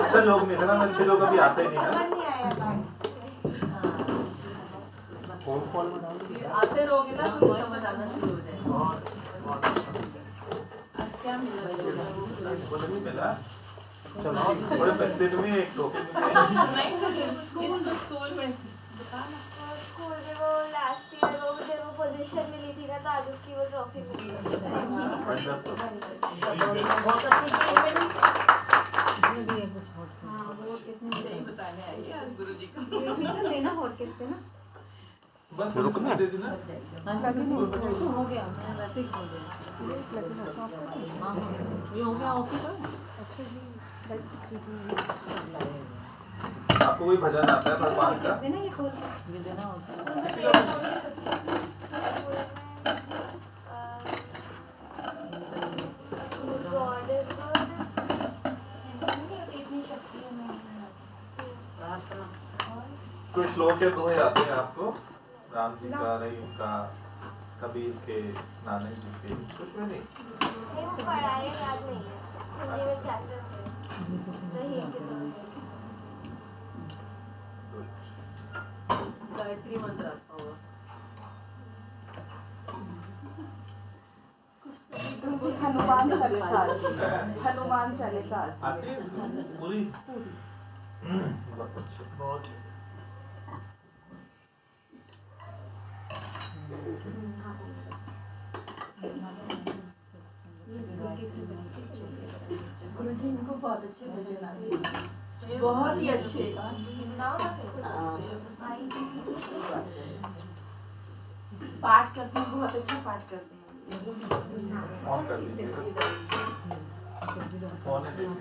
अच्छे लोग नहीं थे ना, अच्छे लोग अभी आते नहीं ना। समझ नहीं आया बात। आते रहोगे ना तो समझ आना शुरू हो जाएगा। क्या बोले नहीं मिला, चलो थोड़े पैसे में एक टोपी स्कूल में स्कूल में वो लास्ट ईयर वो मुझे वो पोजीशन मिली थी ना, तो आज उसकी वो ट्रॉफी मिली। वंडरफुल। बहुत अच्छी चीज मैडम। हाँ वो किसने यही बताने आई है आज गुरुजी को। तो देना और किस देना बस रुकना दे देना। हो गया मैं वैसे ही खोल दिया ये हो गया ऑफिस आपको कोई भजन आता है भगवान का? किस देना ये खोल ये देना होता God is good. इतनी शक्ति है मैं कोई श्लोक या दोहे आते हैं आपको? राम जी का, रहीम का, कबीर के, नानक जी के, कुछ में नहीं? नहीं वो पढ़ाई याद नहीं है हिंदी में चैप्टर थे रहीम के तो गायत्री मंत्र आता होगा हनुमान चालीसा हनुमान चालीसा आती है पूरी? बहुत अच्छे। बहुत गुरु जी इनको बहुत अच्छे भजन आते हैं, बहुत ही अच्छे। पाठ करते हैं, बहुत अच्छा पाठ करते हैं। ऑन कर दीजिएगा। ऑन है इसमें।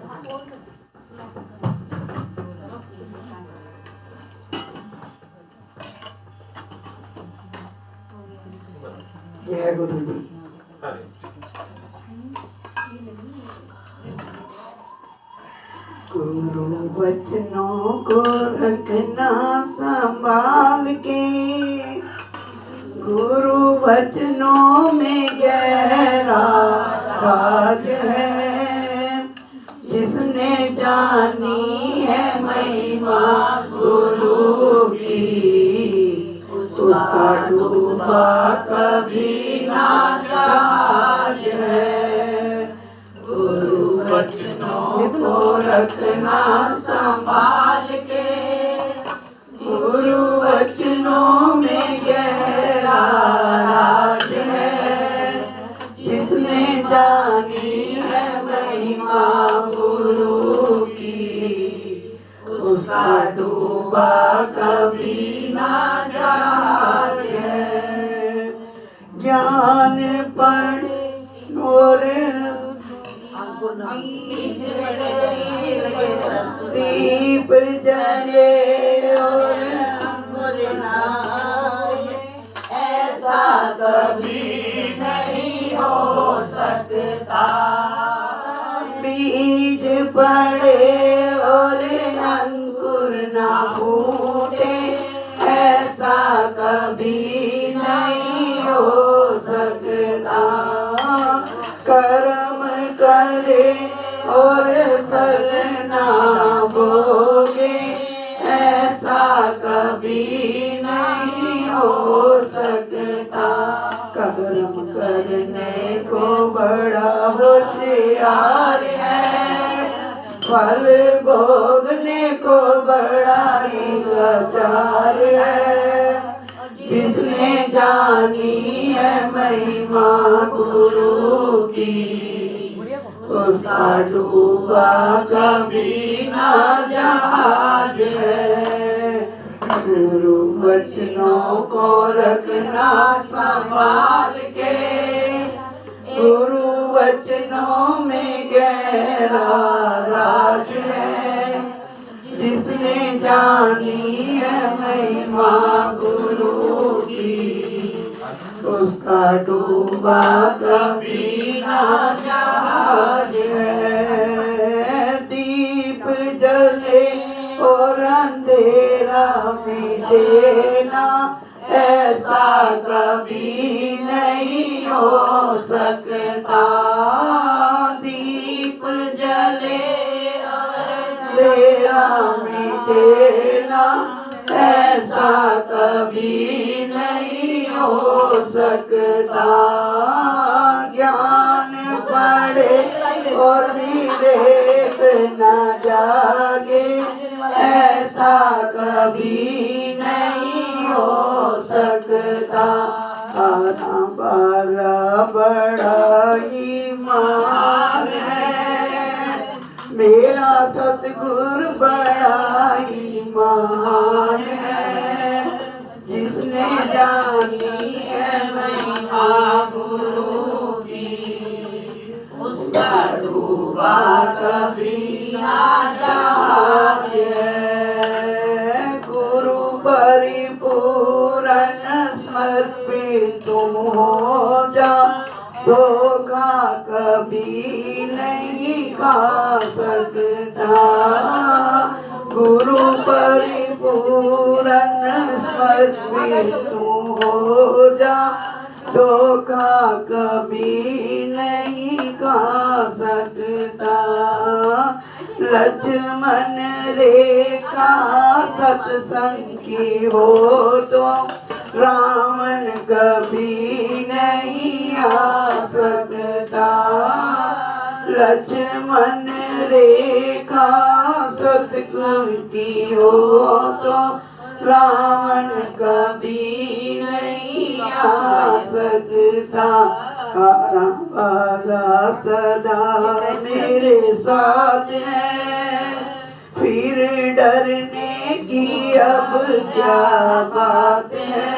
जय गुरु जी। अरे गुरु वचनों को रखना संभाल के, गुरु वचनों में गहरा राज है, जिसने जानी है महिमा गुरु की, उसका डूबा कभी ना जहाज है। गुरु वचनों को रखना संभाल के, गुरु वचनों में गहरा राज है, जिसने जानी है महिमा गुरु की, उसका डूबा कभी ना जहाज है। ज्ञान पढ़ और दीप जले और ऐसा कभी नहीं हो सकता, बीज पड़े और अंकुर ना फूटे, ऐसा कभी नहीं हो सकता। कर्म करे और फल ना भोगे, ऐसा कभी नहीं हो सकता। कर्म करने को बड़ा होशियार है, फल भोगने को बड़ा ही लाचार है, जिसने जानी है महिमा गुरु की, उसका डूबा कभी ना जहाज है। गुरु वचनों को रखना संभाल के, गुरु वचनों में गहरा राज है, जिसने जानी है महिमा गुरु की, उसका डूबा कभी ना जहाज है। दीप जले और अंधेरा मिटेना, ऐसा कभी नहीं हो सकता। दीप जले अंधेरा मिटेना, ऐसा कभी नहीं हो सकता। ज्ञान पढ़े और विवेक न जागे, ऐसा कभी नहीं हो सकता। आना वाला बड़ा ही मान है, मेरा सतगुरु बड़ा ही महान है, जिसने जानी है महिमा गुरु की, उसका डूबा कभी ना जहाज है। गुरु परिपूर्ण समर्पित तुम हो जा, धोखा कभी नहीं खा सकता। गुरु परिपूर्ण समर्पित तुम हो जा, धोखा कभी नहीं खा सकता। लक्ष्मण रेखा सत्संग की हो तो रावण कभी नहीं आ सकता। लक्ष्मण रेखा सत्संग की हो तो रावण कभी नहीं आ सकता। हरा वाला सदा मेरे साथ है, फिर डरने की अब क्या बात है।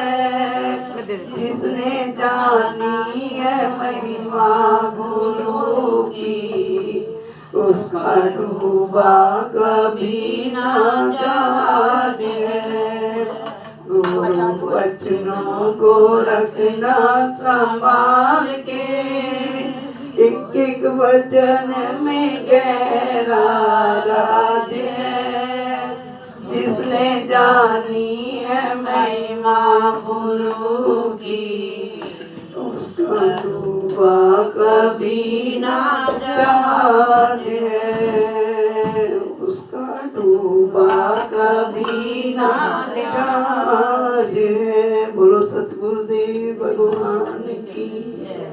जिसने जानी है महिमा गुरु की, उसका डूबा कभी ना जहाज है। गुरु वचनों को रखना संभाल के, एक एक वचन में गहरा राज है। जिसने जानी है महिमा गुरु की, उसका डूबा कभी ना जहाज है। उसका डूबा कभी ना जहाज है। बोलो सतगुरुदेव भगवान की जय।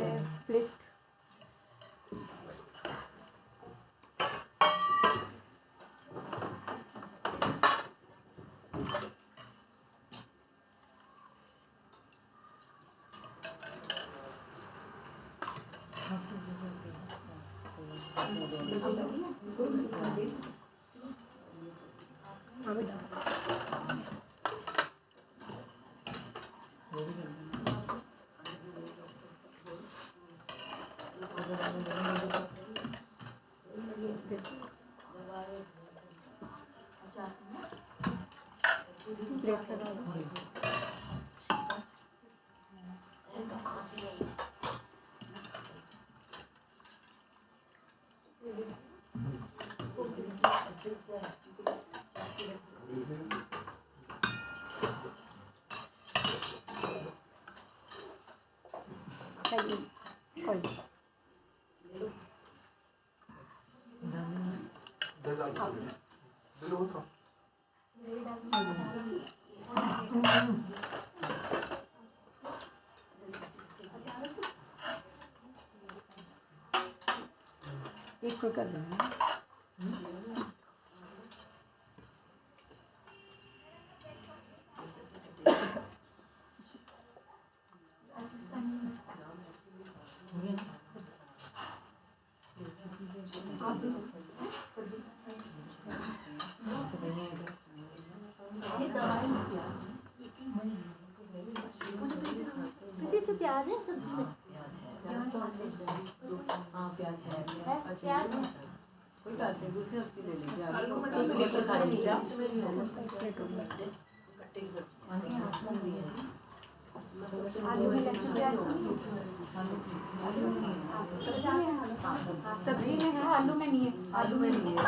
कर देना। प्याज है सब्जी में? हाँ प्याज है। प्याज है? कोई बात नहीं, दूसरी सब्जी ले लीजिए। आलू आलू मटर मटर खा लीजिए। आलू में लहसुन प्याज सब्जी में है, आलू में नहीं है। आलू में नहीं है।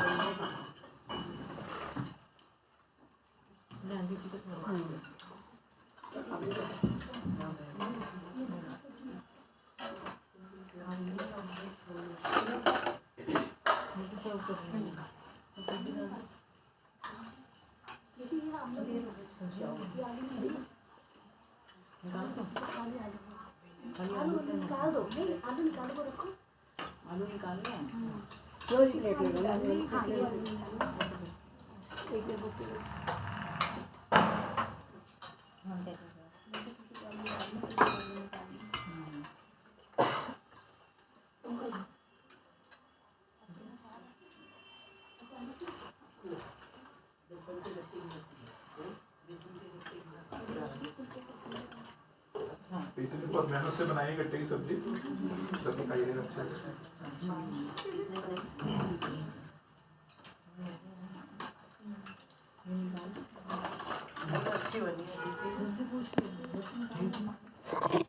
आलू निकाल दो, नहीं आलू निकाल दो, रखो। आलू निकाल लें। बेटी ने बहुत मेहनत से बनाई गट्टे की सब्जी, सबको खाइएगा अच्छे से। अच्छी बनी है।